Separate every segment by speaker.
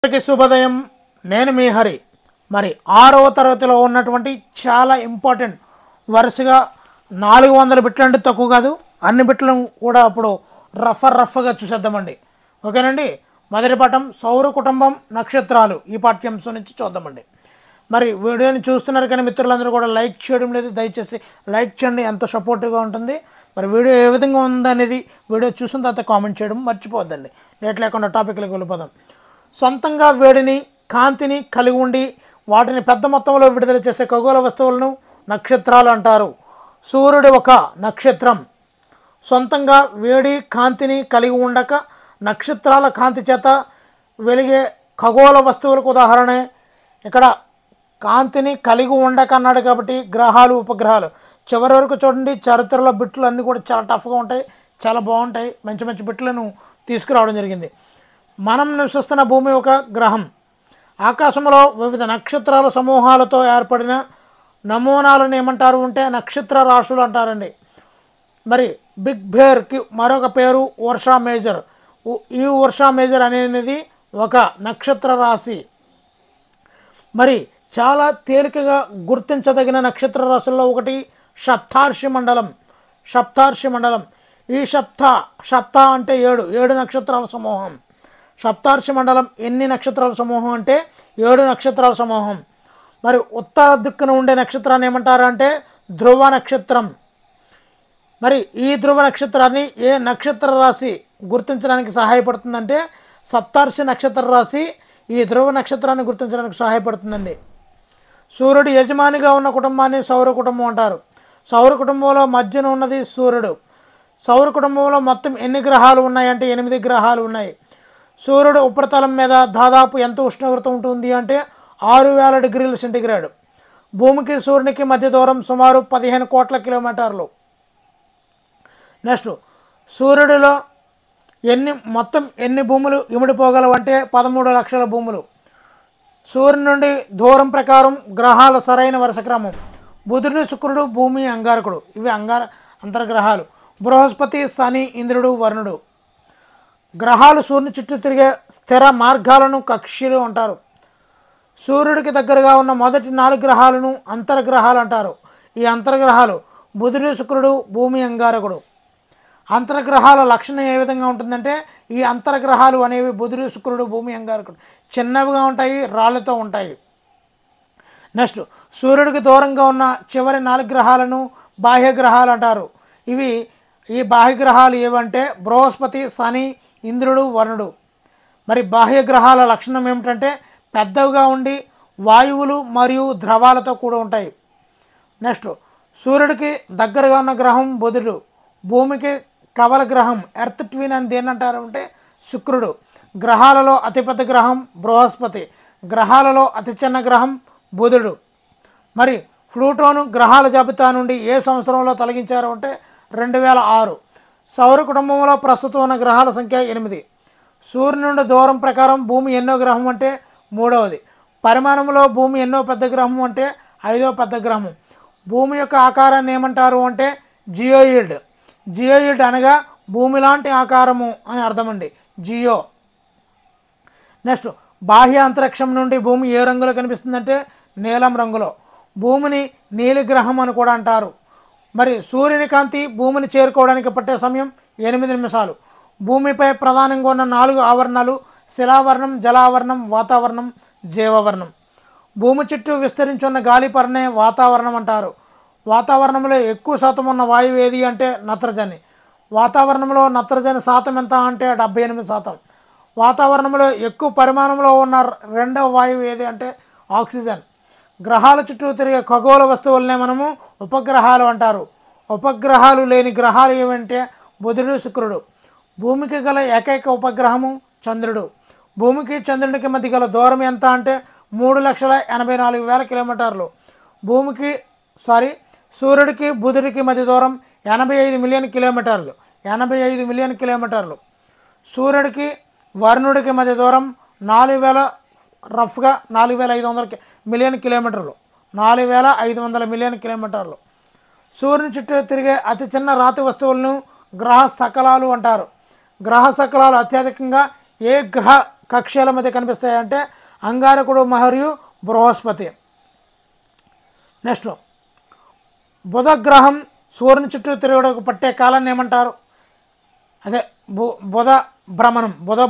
Speaker 1: అందరికీ శుభోదయం. నేను మీ హరి. మరి 6వ తరగతిలో ఉన్నటువంటి చాలా ఇంపార్టెంట్ వరుసగా 400 బిట్లు అంటే తక్కువ కాదు. అన్ని బిట్లను కూడా అప్పుడు రఫ్గా చూసేద్దామండి. ఓకేనండి. మొదటి పాఠం సౌర కుటుంబం నక్షత్రాలు. ఈ పాఠ్యాంశం నుంచి చూద్దామండి. మరి వీడియోని చూస్తున్నారు కానీ మిత్రులందరూ కూడా లైక్ చేయడం లేదు. దయచేసి లైక్ చేయండి, ఎంతో సపోర్టివ్గా ఉంటుంది. మరి వీడియో ఏ విధంగా ఉందనేది వీడియో చూసిన తర్వాత కామెంట్ చేయడం మర్చిపోవద్దండి. లేట్ లేకుండా టాపిక్లకు వెళ్ళిపోదాం. సొంతంగా వేడిని కాంతిని కలిగి ఉండి వాటిని పెద్ద మొత్తంలో విడుదల చేసే ఖగోళ వస్తువులను నక్షత్రాలు అంటారు. సూర్యుడు ఒక నక్షత్రం. సొంతంగా వేడి కాంతిని కలిగి ఉండక నక్షత్రాల కాంతి చేత వెలిగే ఖగోళ వస్తువులకు ఉదాహరణ. ఇక్కడ కాంతిని కలిగి ఉండక అన్నాడు కాబట్టి గ్రహాలు ఉపగ్రహాలు. చివరి వరకు చూడండి. చరిత్రలో బిట్లు అన్నీ కూడా చాలా టఫ్గా ఉంటాయి, చాలా బాగుంటాయి. మంచి మంచి బిట్లను తీసుకురావడం జరిగింది. మనం నివసిస్తున్న భూమి ఒక గ్రహం. ఆకాశంలో వివిధ నక్షత్రాల సమూహాలతో ఏర్పడిన నమూనాలను ఏమంటారు అంటే నక్షత్ర రాశులు అంటారండి. మరి బిగ్ బేర్కి మరొక పేరు వర్షా మేజర్. ఈ వర్షా మేజర్ అనేది ఒక నక్షత్ర రాశి. మరి చాలా తేలికగా గుర్తించదగిన నక్షత్ర రాశుల్లో ఒకటి సప్తార్షి మండలం. సప్తార్షి మండలం. ఈ సప్త అంటే 7 నక్షత్రాల సమూహం. సప్తార్షి మండలం ఎన్ని నక్షత్రాల సమూహం అంటే 7 నక్షత్రాల సమూహం. మరి ఉత్తర దిక్కున ఉండే నక్షత్రాన్ని ఏమంటారు అంటే ధ్రువ నక్షత్రం. మరి ఈ ధ్రువ నక్షత్రాన్ని ఏ నక్షత్ర రాశి గుర్తించడానికి సహాయపడుతుందంటే సప్తార్షి నక్షత్ర రాశి ఈ ధ్రువ నక్షత్రాన్ని గుర్తించడానికి సహాయపడుతుందండి. సూర్యుడు యజమానిగా ఉన్న కుటుంబాన్ని సౌర కుటుంబం అంటారు. సౌర కుటుంబంలో మధ్యన ఉన్నది సూర్యుడు. సౌర కుటుంబంలో మొత్తం ఎన్ని గ్రహాలు ఉన్నాయంటే 8 గ్రహాలు ఉన్నాయి. సూర్యుడు ఉపరితలం మీద దాదాపు ఎంత ఉష్ణోగ్రత ఉంటుంది అంటే 6000 డిగ్రీల సెంటీగ్రేడ్. భూమికి సూర్యునికి మధ్య దూరం సుమారు 15 కోట్ల కిలోమీటర్లు. నెక్స్ట్ సూర్యుడిలో మొత్తం ఎన్ని భూములు ఇమిడిపోగలవంటే 13 లక్షల భూములు. సూర్యుని నుండి దూరం ప్రకారం గ్రహాల సరైన వరుస క్రమం. బుధుడు శుక్రుడు భూమి అంగారకుడు. ఇవి అంతర్గ్రహాలు. బృహస్పతి శని ఇంద్రుడు వరుణుడు. గ్రహాలు సూర్యుని చుట్టూ తిరిగే స్థిర మార్గాలను కక్ష్యలు అంటారు. సూర్యుడికి దగ్గరగా ఉన్న మొదటి 4 గ్రహాలను అంతర్గ్రహాలు అంటారు. ఈ అంతర్గ్రహాలు బుధుడు శుక్రుడు భూమి అంగారకుడు. అంతర్గ్రహాల లక్షణం ఏ విధంగా ఉంటుందంటే ఈ అంతర్గ్రహాలు అనేవి బుధుడు శుక్రుడు భూమి అంగారకుడు చిన్నవిగా ఉంటాయి, రాళ్లతో ఉంటాయి. నెక్స్ట్ సూర్యుడికి దూరంగా ఉన్న చివరి 4 గ్రహాలను బాహ్య గ్రహాలు అంటారు. ఈ బాహ్య గ్రహాలు ఏవంటే బృహస్పతి శని ఇంద్రుడు వరుణుడు. మరి బాహ్య గ్రహాల లక్షణం ఏమిటంటే పెద్దవిగా ఉండి వాయువులు మరియు ద్రవాలతో కూడా ఉంటాయి. నెక్స్ట్ సూర్యుడికి దగ్గరగా ఉన్న గ్రహం బుధుడు. భూమికి కవల గ్రహం ఎర్త్ ట్విన్ అని దేని అంటారు అంటే శుక్రుడు. గ్రహాలలో అతిపెద్ద గ్రహం బృహస్పతి. గ్రహాలలో అతి చిన్న గ్రహం బుధుడు. మరి ప్లూటోను గ్రహాల జాబితా నుండి ఏ సంవత్సరంలో తొలగించారు అంటే 2006. సౌర కుటుంబంలో ప్రస్తుతం ఉన్న గ్రహాల సంఖ్య 8. సూర్యుని నుండి దూరం ప్రకారం భూమి ఎన్నో గ్రహం అంటే 3వది. పరిమాణంలో భూమి ఎన్నో పెద్ద గ్రహం అంటే 5వ పెద్ద గ్రహం. భూమి యొక్క ఆకారాన్ని ఏమంటారు అంటే జియోయిడ్. జియోయిడ్ అనగా భూమి లాంటి ఆకారము అని అర్థమండి. జియో. నెక్స్ట్ బాహ్య అంతరిక్షం నుండి భూమి ఏ రంగులో కనిపిస్తుందంటే నీలం రంగులో. భూమిని నీలిగ్రహం అని కూడా అంటారు. మరి సూర్యుని కాంతి భూమిని చేరుకోవడానికి పట్టే సమయం 8 నిమిషాలు. భూమిపై ప్రధానంగా ఉన్న 4 ఆవరణాలు శిలావరణం, జలావరణం, వాతావరణం, జీవవర్ణం. భూమి చుట్టూ విస్తరించున్న గాలిపరనే వాతావరణం అంటారు. వాతావరణంలో ఎక్కువ శాతం ఉన్న వాయువు ఏది అంటే నత్రజని. వాతావరణంలో నత్రజని శాతం ఎంత అంటే 78%. వాతావరణంలో ఎక్కువ పరిమాణంలో ఉన్న 2వ వాయువు ఏది అంటే ఆక్సిజన్. గ్రహాల చుట్టూ తిరిగే ఖగోళ వస్తువులనే మనము ఉపగ్రహాలు అంటారు. ఉపగ్రహాలు లేని గ్రహాలు ఏమంటే బుధుడు శుక్రుడు. భూమికి గల ఏకైక ఉపగ్రహము చంద్రుడు. భూమికి చంద్రునికి మధ్య గల దూరం ఎంత అంటే 3,84,000 కిలోమీటర్లు. సూర్యుడికి బుధుడికి మధ్య దూరం 85 మిలియన్ కిలోమీటర్లు. 85 మిలియన్ కిలోమీటర్లు. సూర్యుడికి వరుణుడికి మధ్య దూరం 4,500 మిలియన్ కిలోమీటర్లు. 4,500 మిలియన్ కిలోమీటర్లు. సూర్యుని చుట్టూ తిరిగే అతి చిన్న రాతి వస్తువులను గ్రహ శకలాలు అంటారు. గ్రహ శకలాలు అత్యధికంగా ఏ గ్రహ కక్ష్యల మధ్య కనిపిస్తాయంటే అంగారకుడు మరియు బృహస్పతి. నెక్స్ట్ బుధ గ్రహం సూర్యుని చుట్టూ తిరగడానికి పట్టే కాలాన్ని ఏమంటారు? అదే బుధ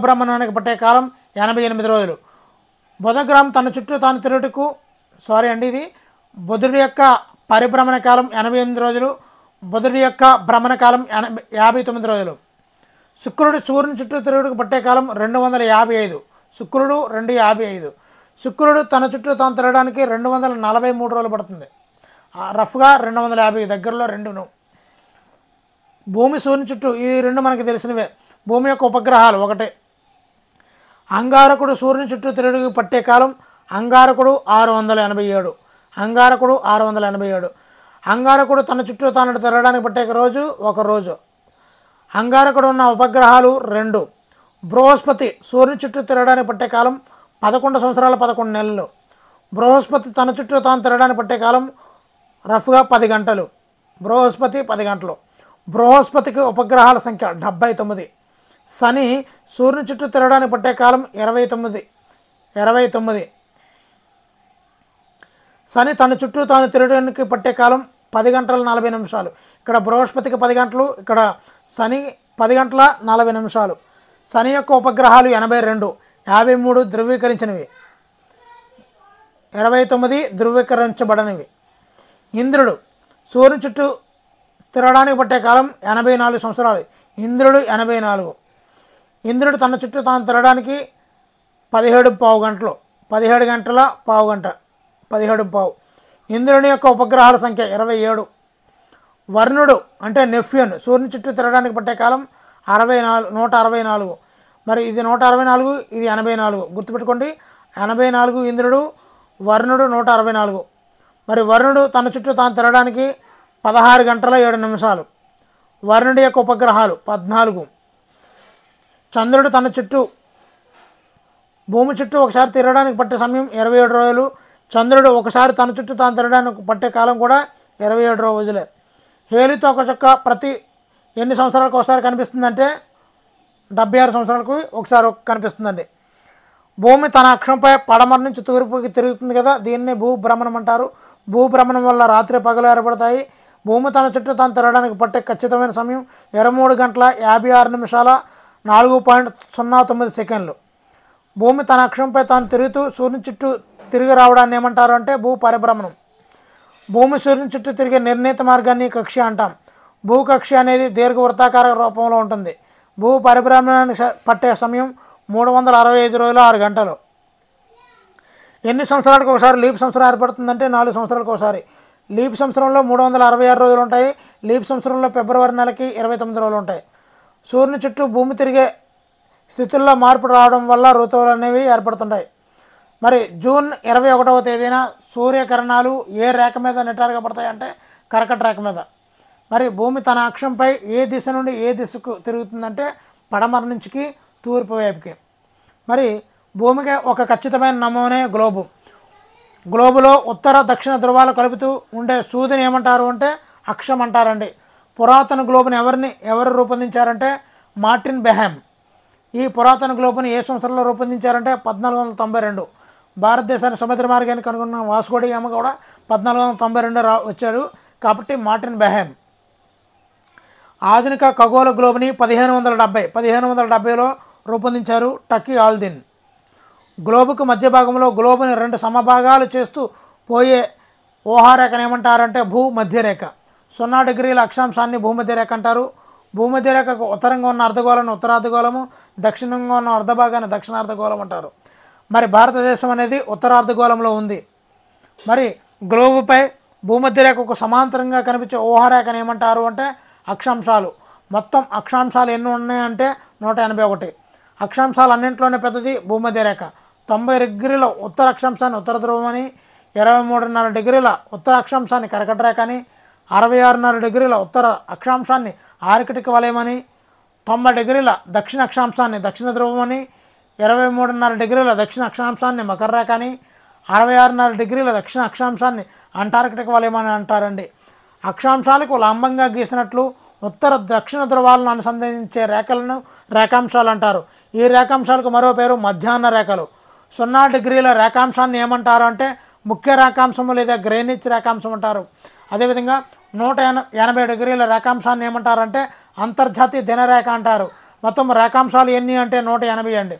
Speaker 1: భ్రమణానికి పట్టే కాలం 88 రోజులు. బుధ గ్రహం తన చుట్టూ తాను తిరుగుటకు ఇది బుధుడి యొక్క పరిభ్రమణ కాలం 88 రోజులు, బుధుడి యొక్క భ్రమణ కాలం 59 రోజులు. శుక్రుడు సూర్యుని చుట్టూ తిరుగుటకు పట్టే కాలం 255. శుక్రుడు 255. శుక్రుడు తన చుట్టూ తాను తిరగడానికి 243 రోజులు పడుతుంది. రఫ్గా 250 దగ్గరలో రెండును. భూమి సూర్యుని చుట్టూ ఈ రెండు మనకి తెలిసినవే. భూమి యొక్క ఉపగ్రహాలు ఒకటే. అంగారకుడు సూర్యుని చుట్టూ తిరుగుటకు పట్టే కాలం అంగారకుడు 687. అంగారకుడు 687. అంగారకుడు తన చుట్టూ తాను తిరగడానికి పట్టే రోజు ఒక రోజు. అంగారకుడు ఉన్న ఉపగ్రహాలు 2. బృహస్పతి సూర్యుని చుట్టూ తిరగడానికి పట్టే కాలం 11 సంవత్సరాల 11 నెలలు. బృహస్పతి తన చుట్టూ తాను తిరగడానికి పట్టే కాలం రఫ్గా 10 గంటలు. బృహస్పతి 10 గంటలు. బృహస్పతికి ఉపగ్రహాల సంఖ్య 79. శని సూర్యుని చుట్టూ తిరగడానికి పట్టే కాలం 29. శని తన చుట్టూ తాను తిరగడానికి పట్టే కాలం 10 గంటల 40 నిమిషాలు. ఇక్కడ బృహస్పతికి 10 గంటలు, ఇక్కడ శని 10 గంటల 40 నిమిషాలు. శని యొక్క ఉపగ్రహాలు 82. 53 ధృవీకరించినవి, 29 ధృవీకరించబడనివి. ఇంద్రుడు సూర్యుని చుట్టూ తిరగడానికి పట్టే కాలం 84 సంవత్సరాలు. ఇంద్రుడు 84. ఇంద్రుడు తన చుట్టూ తాను తిరగడానికి 17 గంటలు, 17 గంటల పావు గంట, 17. ఇంద్రుని యొక్క ఉపగ్రహాల సంఖ్య 27. వర్ణుడు అంటే నెప్ట్యూన్ సూర్యుని చుట్టూ తిరగడానికి పట్టే కాలం 164. మరి ఇది 164, ఇది 84. గుర్తుపెట్టుకోండి, 84 ఇంద్రుడు, వర్ణుడు 164. మరి వర్ణుడు తన చుట్టూ తాను తిరగడానికి 16 గంటల 7 నిమిషాలు. వర్ణుడి యొక్క ఉపగ్రహాలు 14. చంద్రుడు తన చుట్టూ భూమి చుట్టూ ఒకసారి తిరగడానికి పట్టే సమయం 27 రోజులు. చంద్రుడు ఒకసారి తన చుట్టూ తాను తిరగడానికి పట్టే కాలం కూడా 27 రోజులే. హేళితోక చుక్క ప్రతి ఎన్ని సంవత్సరాలకు ఒకసారి కనిపిస్తుందంటే 76 సంవత్సరాలకు ఒకసారి కనిపిస్తుందండి. భూమి తన అక్షంపై పడమర నుంచి తూర్పుకి తిరుగుతుంది కదా, దీన్ని భూభ్రమణం అంటారు. భూభ్రమణం వల్ల రాత్రి పగలు ఏర్పడతాయి. భూమి తన చుట్టూ తాను తిరగడానికి పట్టే ఖచ్చితమైన సమయం 23 గంటల 56 నిమిషాల 4.09 సెకండ్లు. భూమి తన అక్షంపై తాను తిరుగుతూ సూర్యుని చుట్టూ తిరిగి రావడాన్ని ఏమంటారు అంటే భూ పరిభ్రమణం. భూమి సూర్యుని చుట్టూ తిరిగే నిర్ణీత మార్గాన్ని కక్ష్య అంటాం. భూకక్ష్య అనేది దీర్ఘవృత్తాకార రూపంలో ఉంటుంది. భూ పరిభ్రమణానికి పట్టే సమయం 365 రోజులు 6 గంటలు. ఎన్ని సంవత్సరాలకు ఒకసారి లీప్ సంవత్సరం ఏర్పడుతుందంటే 4 సంవత్సరాలకు ఒకసారి. లీప్ సంవత్సరంలో 366 రోజులు ఉంటాయి. లీప్ సంవత్సరంలో ఫిబ్రవరి నెలకి 29 రోజులు ఉంటాయి. సూర్యుని చుట్టూ భూమి తిరిగే స్థితుల్లో మార్పు రావడం వల్ల ఋతువులు అనేవి ఏర్పడుతుంటాయి. మరి జూన్ 21వ తేదీన సూర్యకిరణాలు ఏ రేఖ మీద నిటారుగా పడతాయంటే కర్కట రేఖ మీద. మరి భూమి తన అక్షంపై ఏ దిశ నుండి ఏ దిశకు తిరుగుతుందంటే పడమర నుంచికి తూర్పు వైపుకి. మరి భూమికి ఒక ఖచ్చితమైన నమూనే గ్లోబు. గ్లోబులో ఉత్తర దక్షిణ ధృవాలు కలుపుతూ ఉండే సూదిని ఏమంటారు అంటే అక్షం అంటారండి. పురాతన గ్లోబుని ఎవరు రూపొందించారంటే మార్టిన్ బెహామ్. ఈ పురాతన గ్లోబుని ఏ సంవత్సరంలో రూపొందించారంటే 1492. భారతదేశాన్ని సముద్ర మార్గాన్ని కనుగొన్న వాస్కో డి గామా కూడా 1492 వచ్చాడు. కాబట్టి మార్టిన్ బెహామ్. ఆధునిక ఖగోళ గ్లోబుని 1570లో రూపొందించారు టకీ ఆల్దిన్. గ్లోబుకు మధ్య భాగంలో గ్లోబుని 2 సమభాగాలు చేస్తూ పోయే ఊహారేఖను ఏమంటారంటే భూ మధ్యరేఖ. 0 డిగ్రీల అక్షాంశాన్ని భూమధ్యరేఖ అంటారు. భూమధ్యరేఖకు ఉత్తరంగా ఉన్న అర్ధగోళాన్ని ఉత్తరార్ధగోళము, దక్షిణంగా ఉన్న అర్ధభాగాన్ని దక్షిణార్ధగోళం అంటారు. మరి భారతదేశం అనేది ఉత్తరార్ధగోళంలో ఉంది. మరి గ్లోబుపై భూమధ్యరేఖకు సమాంతరంగా కనిపించే ఊహారేఖను ఏమంటారు అంటే అక్షాంశాలు. మొత్తం అక్షాంశాలు ఎన్ని ఉన్నాయంటే 181. అక్షాంశాలు అన్నింటిలోనే పెద్దది భూమధ్యరేఖ. 90 డిగ్రీల ఉత్తర అక్షాంశాన్ని ఉత్తర ధ్రువం అని, 23.5 డిగ్రీల ఉత్తర అక్షాంశాన్ని కర్కట రేఖ అని, 66.5 డిగ్రీల ఉత్తర అక్షాంశాన్ని ఆర్కిటిక్ వలయం అని, 90 డిగ్రీల దక్షిణ అక్షాంశాన్ని దక్షిణ ధ్రువం అని, 23.5 డిగ్రీల దక్షిణ అక్షాంశాన్ని మకర రేఖ అని, 66.5 డిగ్రీల దక్షిణ అక్షాంశాన్ని అంటార్కిటిక్ వలయం అని అంటారండి. అక్షాంశాలకు లంబంగా గీసినట్లు ఉత్తర దక్షిణ ధృవాలను అనుసంధానించే రేఖలను రేఖాంశాలు అంటారు. ఈ రేఖాంశాలకు మరో పేరు మధ్యాహ్న రేఖలు. 0 డిగ్రీల రేఖాంశాన్ని ఏమంటారు అంటే ముఖ్య రేఖాంశము లేదా గ్రీనిచ్ రేఖాంశం అంటారు. అదేవిధంగా 180 డిగ్రీల రేఖాంశాన్ని ఏమంటారంటే అంతర్జాతీయ దినరేఖ అంటారు. మొత్తం రేఖాంశాలు ఎన్ని అంటే 180 అండి.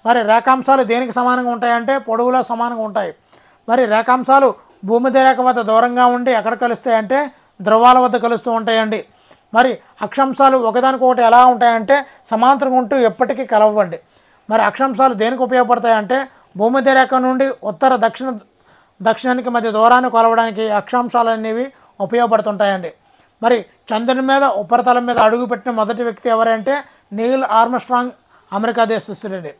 Speaker 1: మరి రేఖాంశాలు దేనికి సమానంగా ఉంటాయంటే పొడవులో సమానంగా ఉంటాయి. మరి రేఖాంశాలు భూమధ్య రేఖ వద్ద దూరంగా ఉండి ఎక్కడ కలుస్తాయంటే ధ్రువాల వద్ద కలుస్తూ ఉంటాయండి. మరి అక్షాంశాలు ఒకదానికొకటి ఎలా ఉంటాయంటే సమాంతరంగా ఉంటూ ఎప్పటికీ కలవండి. మరి అక్షాంశాలు దేనికి ఉపయోగపడతాయంటే భూమధ్య రేఖ నుండి ఉత్తర దక్షిణానికి మధ్య దూరాన్ని కొలవడానికి అక్షాంశాలు అనేవి ఉపయోగపడుతుంటాయండి. మరి చంద్రుని మీద ఉపరితలం మీద అడుగుపెట్టిన మొదటి వ్యక్తి ఎవరంటే నీల్ ఆర్మ్స్ట్రాంగ్, అమెరికా దేశస్థుడండి.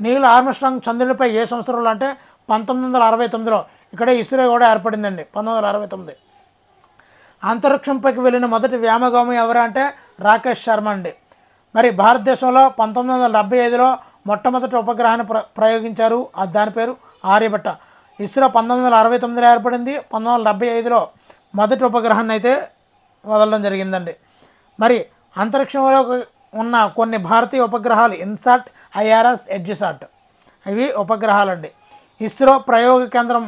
Speaker 1: నీల్ ఆర్మ్స్ట్రాంగ్ చంద్రునిపై ఏ సంవత్సరంలో అంటే 1969లో. ఇక్కడే ఇస్రో కూడా ఏర్పడిందండి 1969. అంతరిక్షంపైకి వెళ్ళిన మొదటి వ్యోమగామి ఎవరు అంటే రాకేష్ శర్మ అండి. మరి భారతదేశంలో 1975లో మొట్టమొదటి ఉపగ్రహాన్ని ప్రయోగించారు. దాని పేరు ఆర్యభట్ట. ఇస్రో 1969లో ఏర్పడింది. 1975లో మొదటి ఉపగ్రహాన్ని అయితే వదలడం జరిగిందండి. మరి అంతరిక్షంలో ఉన్న కొన్ని భారతీయ ఉపగ్రహాలు ఇన్సాట్, ఐఆర్ఎస్, ఎడ్జిసాట్ ఇవి ఉపగ్రహాలండి. ఇస్రో ప్రయోగ కేంద్రం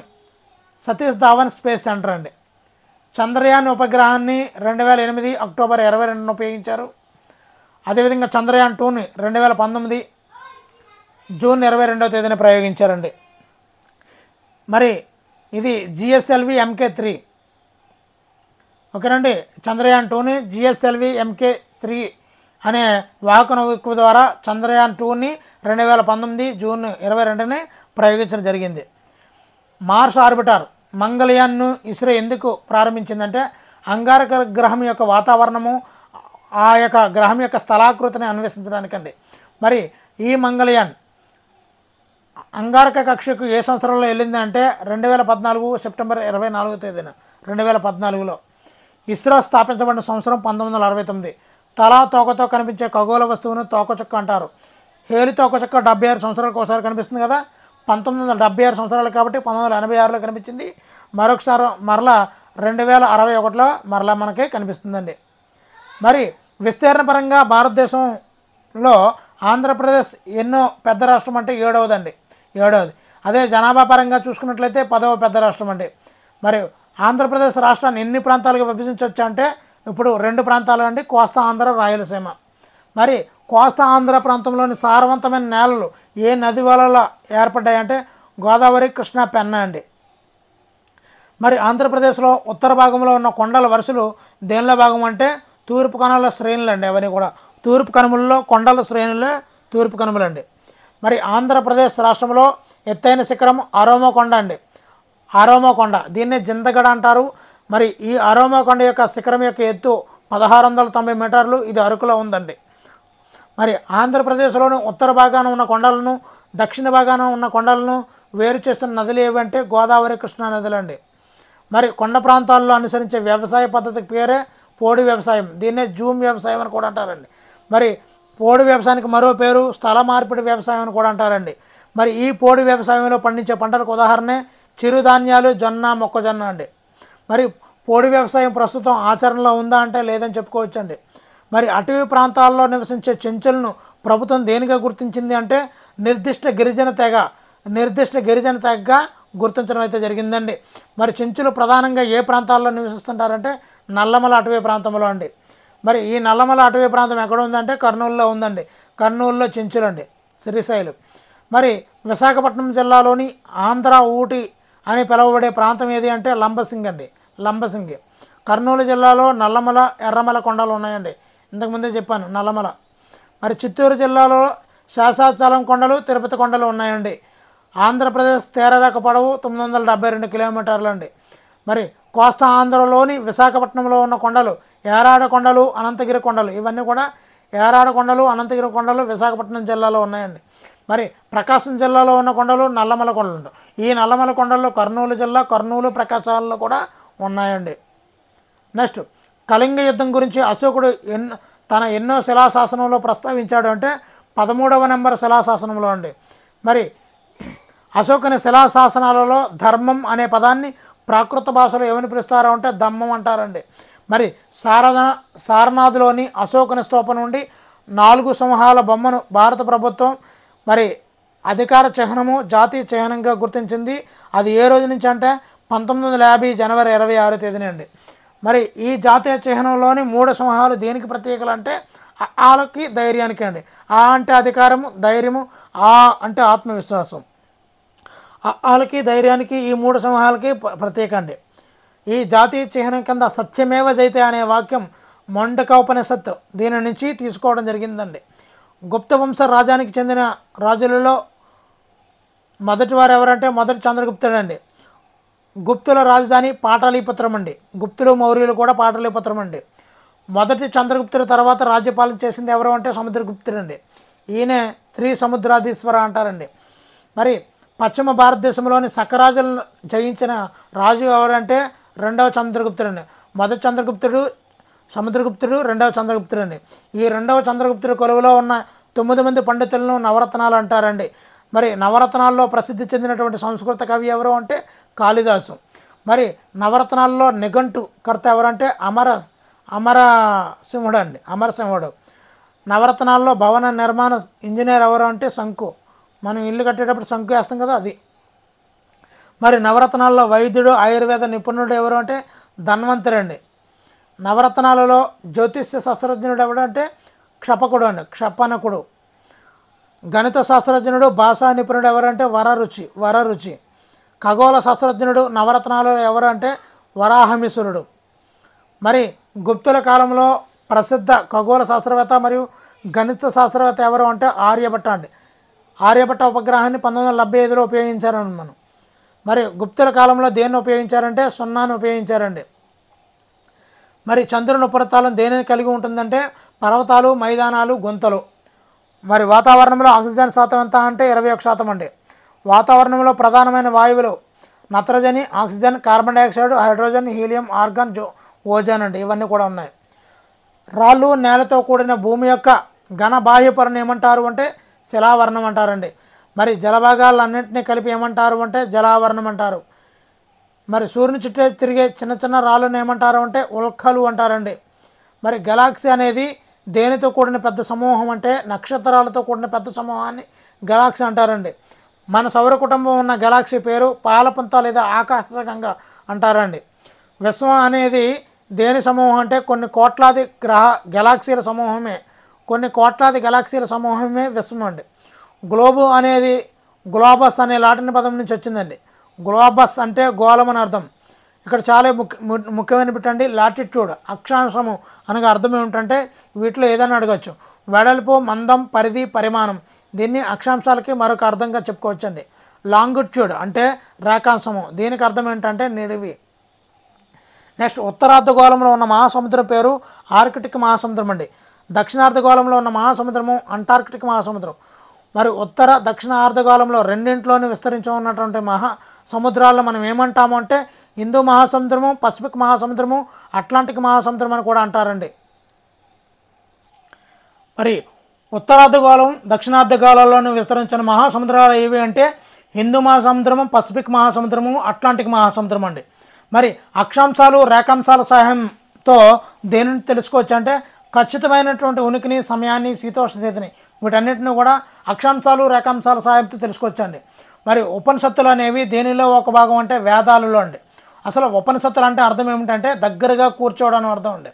Speaker 1: సతీష్ ధావన్ స్పేస్ సెంటర్ అండి. చంద్రయాన్ ఉపగ్రహాన్ని 2008 అక్టోబర్ 22న ఉపయోగించారు. అదేవిధంగా చంద్రయాన్ 2ని 2019 జూన్ 22వ తేదీన ప్రయోగించారండి. మరి ఇది జిఎస్ఎల్వి MK3 ఓకేనండి. చంద్రయాన్ 2ని జిఎస్ఎల్వి MK3 అనే వాహక నౌక ద్వారా చంద్రయాన్ 2ని 2019 జూన్ 22న ప్రయోగించడం జరిగింది. మార్స్ ఆర్బిటర్ మంగళయాన్ను ఇస్రో ఎందుకు ప్రారంభించిందంటే అంగారక గ్రహం యొక్క వాతావరణము ఆ యొక్క గ్రహం యొక్క స్థలాకృతిని అన్వేషించడానికండి. మరి ఈ మంగళయాన్ అంగారక కక్షకు ఏ సంవత్సరంలో వెళ్ళింది అంటే 2014 సెప్టెంబర్ 24వ తేదీన 2014లో. ఇస్రో స్థాపించబడిన సంవత్సరం 1969. తల తోకతో కనిపించే ఖగోళ వస్తువును తోకచుక్క అంటారు. హేలి తోకచుక్క 76 సంవత్సరాలకు ఒకసారి కనిపిస్తుంది కదా. 1976 సంవత్సరాలు కాబట్టి 1986లో కనిపించింది. మరొకసారి మరలా 2061లో మరలా మనకే కనిపిస్తుందండి. మరి విస్తీర్ణ పరంగా భారతదేశంలో ఆంధ్రప్రదేశ్ ఎన్నో పెద్ద రాష్ట్రం అంటే 7వదండి. అదే జనాభా పరంగా చూసుకున్నట్లయితే 10వ పెద్ద రాష్ట్రం అండి. మరి ఆంధ్రప్రదేశ్ రాష్ట్రాన్ని ఎన్ని ప్రాంతాలుగా విభజించవచ్చు అంటే ఇప్పుడు 2 ప్రాంతాలు అండి, కోస్తా ఆంధ్ర, రాయలసీమ. మరి కోస్తా ఆంధ్ర ప్రాంతంలోని సారవంతమైన నేలలు ఏ నది వలన ఏర్పడ్డాయంటే గోదావరి, కృష్ణా, పెన్నా అండి. మరి ఆంధ్రప్రదేశ్లో ఉత్తర భాగంలో ఉన్న కొండల వరుసలు దేనిలో భాగం అంటే తూర్పు కనుమల శ్రేణులు అండి. అవన్నీ కూడా తూర్పు కనుమలలో కొండల శ్రేణులే తూర్పు కనుమలు అండి. మరి ఆంధ్రప్రదేశ్ రాష్ట్రంలో ఎత్తైన శిఖరం అరోమా అండి. అరోమా దీన్నే జిందగడ అంటారు. మరి ఈ అరోమా కొండ యొక్క శిఖరం యొక్క ఎత్తు 1690 మీటర్లు. ఇది అరకులో ఉందండి. మరి ఆంధ్రప్రదేశ్లోని ఉత్తర భాగాన ఉన్న కొండలను దక్షిణ భాగాన ఉన్న కొండలను వేరు చేస్తున్న నదులు ఏవంటే గోదావరి, కృష్ణా నదులండి. మరి కొండ ప్రాంతాల్లో అనుసరించే వ్యవసాయ పద్ధతికి పేరే పోడు వ్యవసాయం. దీన్నే జూమ్ వ్యవసాయం అని కూడా అంటారండి. మరి పోడు వ్యవసాయానికి మరో పేరు స్థల మార్పిడి వ్యవసాయం అని కూడా అంటారండి. మరి ఈ పోడు వ్యవసాయంలో పండించే పంటలకు ఉదాహరణే చిరుధాన్యాలు, జొన్న, మొక్కజొన్న అండి. మరి పోడు వ్యవసాయం ప్రస్తుతం ఆచరణలో ఉందా అంటే లేదని చెప్పుకోవచ్చండి. మరి అటవీ ప్రాంతాల్లో నివసించే చెంచులను ప్రభుత్వం దేనిగా గుర్తించింది అంటే నిర్దిష్ట గిరిజన తెగగా గుర్తించడం అయితే జరిగిందండి. మరి చెంచులు ప్రధానంగా ఏ ప్రాంతాల్లో నివసిస్తుంటారంటే నల్లమల అటవీ ప్రాంతంలో అండి. మరి ఈ నల్లమల అటవీ ప్రాంతం ఎక్కడ ఉందంటే కర్నూలులో ఉందండి. కర్నూలులో చెంచులండి, శ్రీశైలం. మరి విశాఖపట్నం జిల్లాలోని ఆంధ్ర ఊటీ అని పిలువబడే ప్రాంతం ఏది అంటే లంబసింగి అండి. లంబసింగి. కర్నూలు జిల్లాలో నల్లమల, ఎర్రమల కొండలు ఉన్నాయండి. ఇంతకుముందే చెప్పాను నల్లమల. మరి చిత్తూరు జిల్లాలో శాసాచలం కొండలు, తిరుపతి కొండలు ఉన్నాయండి. ఆంధ్రప్రదేశ్ తీరరేఖ పొడవు 972 కిలోమీటర్లు అండి. మరి కోస్తా ఆంధ్రలోని విశాఖపట్నంలో ఉన్న కొండలు ఏరాడ కొండలు, అనంతగిరి కొండలు. ఇవన్నీ కూడా ఏరాడ కొండలు, అనంతగిరి కొండలు విశాఖపట్నం జిల్లాలో ఉన్నాయండి. మరి ప్రకాశం జిల్లాలో ఉన్న కొండలు నల్లమల కొండలు. ఈ నల్లమల కొండల్లో కర్నూలు జిల్లా, కర్నూలు, ప్రకాశాలలో కూడా ఉన్నాయండి. నెక్స్ట్ కళింగ యుద్ధం గురించి అశోకుడు తన ఎన్నో శిలాశాసనంలో ప్రస్తావించాడు అంటే 13వ నెంబర్ శిలాశాసనంలో అండి. మరి అశోకుని శిలాశాసనాలలో ధర్మం అనే పదాన్ని ప్రాకృత భాషలో ఏమని పిలుస్తారో అంటే దమ్మం అంటారండి. మరి సారనాథ్లోని అశోకుని స్తూపం నుండి 4 సింహాల బొమ్మను భారత ప్రభుత్వం మరి అధికార చిహ్నము జాతీయ చిహ్నంగా గుర్తించింది. అది ఏ రోజు నుంచి అంటే 1950 జనవరి 26 తేదీన అండి. మరి ఈ జాతీయ చిహ్నంలోని 3 సింహాలు దేనికి ప్రత్యేకలు అంటే ఆలకి ధైర్యానికి అండి. ఆ అంటే అధికారము, ధైర్యము, ఆ అంటే ఆత్మవిశ్వాసం. ఆలకి ధైర్యానికి ఈ 3 సింహాలకి ప్రత్యేక అండి. ఈ జాతీయ చిహ్నం కింద సత్యమేవ జయతే అనే వాక్యం మొండకోపనిషత్తు దీని నుంచి తీసుకోవడం జరిగిందండి. గుప్త వంశ రాజ్యానికి చెందిన రాజులలో మొదటి వారు ఎవరంటే మొదటి చంద్రగుప్తుడు అండి. గుప్తుల రాజధాని పాటలీపుత్రం అండి. గుప్తులు మౌర్యులు కూడా పాటలీపుత్రం అండి. మొదటి చంద్రగుప్తుడి తర్వాత రాజ్యపాలన చేసింది ఎవరు అంటే సముద్రగుప్తుడు అండి. ఈయనే త్రిసముద్రాధీశ్వర అంటారండి. మరి పశ్చిమ భారతదేశంలోని సకరాజులను జయించిన రాజు ఎవరంటే రెండవ చంద్రగుప్తుడు అండి. మొదటి చంద్రగుప్తుడు సముద్రగుప్తుడు, రెండవ చంద్రగుప్తుడు అండి. ఈ రెండవ చంద్రగుప్తుడి కొలువులో ఉన్న 9 మంది పండితులను నవరత్నాలు అంటారండి. మరి నవరత్నాల్లో ప్రసిద్ధి చెందినటువంటి సంస్కృత కవి ఎవరు అంటే కాళిదాసు. మరి నవరత్నాల్లో నిఘంటు కర్త ఎవరంటే అమరసింహుడు అండి. అమరసింహుడు. నవరత్నాల్లో భవన నిర్మాణ ఇంజనీర్ ఎవరు అంటే శంకు. మనం ఇల్లు కట్టేటప్పుడు శంకు వేస్తాం కదా, అది. మరి నవరత్నాల్లో వైద్యుడు ఆయుర్వేద నిపుణుడు ఎవరు అంటే ధన్వంతరి అండి. నవరత్నాలలో జ్యోతిష్య శాస్త్రజ్ఞుడు ఎవడంటే క్షపకుడు అండి, క్షపనకుడు. గణిత శాస్త్రజ్ఞుడు భాషా నిపుణుడు ఎవరంటే వరరుచి. ఖగోళ శాస్త్రజ్ఞుడు నవరత్నాలలో ఎవరంటే వరాహమిశ్వరుడు. మరి గుప్తుల కాలంలో ప్రసిద్ధ ఖగోళ శాస్త్రవేత్త మరియు గణిత శాస్త్రవేత్త ఎవరు అంటే ఆర్యభట్ట అండి. ఆర్యభట్ట ఉపగ్రహాన్ని 1975లో ఉపయోగించారండి మనం. మరి గుప్తుల కాలంలో దేన్ని ఉపయోగించారంటే సున్నాను ఉపయోగించారండి. మరి చంద్రుని ఉపరితలం దేనిని కలిగి ఉంటుందంటే పర్వతాలు, మైదానాలు, గుంతలు. మరి వాతావరణంలో ఆక్సిజన్ శాతం ఎంత అంటే 21% అండి. వాతావరణంలో ప్రధానమైన వాయువులు నత్రజని, oxygen, carbon dioxide, hydrogen, helium, organ, ozone అండి. ఇవన్నీ కూడా ఉన్నాయి. రాళ్ళు నేలతో కూడిన భూమి యొక్క ఘన బాహ్య పొరను ఏమంటారు అంటే శిలావరణం అంటారండి. మరి జలభాగాలన్నింటినీ కలిపి ఏమంటారు అంటే జలావరణం అంటారు. మరి సూర్యుని చుట్టూ తిరిగే చిన్న చిన్న రాళ్ళను ఏమంటారు అంటే ఉల్కలు అంటారండి. మరి గెలాక్సీ అనేది దేనితో కూడిన పెద్ద సమూహం అంటే నక్షత్రాలతో కూడిన పెద్ద సమూహాన్ని గెలాక్సీ అంటారండి. మన సౌర కుటుంబం ఉన్న గెలాక్సీ పేరు పాలపుంత లేదా ఆకాశగంగా అంటారండి. విశ్వం అనేది దేని సమూహం అంటే కొన్ని కోట్లాది గెలాక్సీల సమూహమే. కొన్ని కోట్లాది గెలాక్సీల సమూహమే విశ్వం అండి. గ్లోబు అనేది గ్లోబస్ అనే లాటిన్ పదం నుంచి వచ్చిందండి. గ్లోబస్ అంటే గోళం అని అర్థం. ఇక్కడ చాలా ముఖ్యమైన పెట్టండి లాటిట్యూడ్, అక్షాంశము అనగా అర్థం ఏమిటంటే వీటిలో ఏదైనా అడగచ్చు. వెడల్పు, మందం, పరిధి, పరిమాణం. దీన్ని అక్షాంశాలకి మరొక అర్థంగా చెప్పుకోవచ్చండి. లాంగిట్యూడ్ అంటే రేఖాంశము. దీనికి అర్థం ఏంటంటే నిడివి. నెక్స్ట్ ఉత్తరార్ధగోళంలో ఉన్న మహాసముద్రం పేరు ఆర్కిటిక్ మహాసముద్రం అండి. దక్షిణార్ధగోళంలో ఉన్న మహాసముద్రము అంటార్కిటిక్ మహాసముద్రం. మరి ఉత్తర దక్షిణ అర్ధగోళంలో రెండింటిలోనూ విస్తరించి ఉన్నటువంటి మహాసముద్రాలను మనం ఏమంటాము అంటే హిందూ మహాసముద్రము, పసిఫిక్ మహాసముద్రము, అట్లాంటిక్ మహాసముద్రం అని కూడా అంటారండి. మరి ఉత్తరార్ధగోళం దక్షిణార్ధగోళంలోనూ విస్తరించిన మహాసముద్రాలు ఏవి అంటే హిందూ మహాసముద్రము, పసిఫిక్ మహాసముద్రము, అట్లాంటిక్ మహాసముద్రం అండి. మరి అక్షాంశాలు, రేఖాంశాల సహాయంతో దేనిని తెలుసుకోవచ్చు అంటే ఖచ్చితమైనటువంటి ఉనికిని, సమయాన్ని, శీతోష్ణ స్థితిని, వీటన్నిటిని కూడా అక్షాంశాలు, రేఖాంశాల సహాయంతో తెలుసుకోవచ్చండి. మరి ఉపనిషత్తులు అనేవి దేనిలో ఒక భాగం అంటే వేదాలలో అండి. అసలు ఉపనిషత్తులు అంటే అర్థం ఏమిటంటే దగ్గరగా కూర్చోవడం అని అర్థం అండి.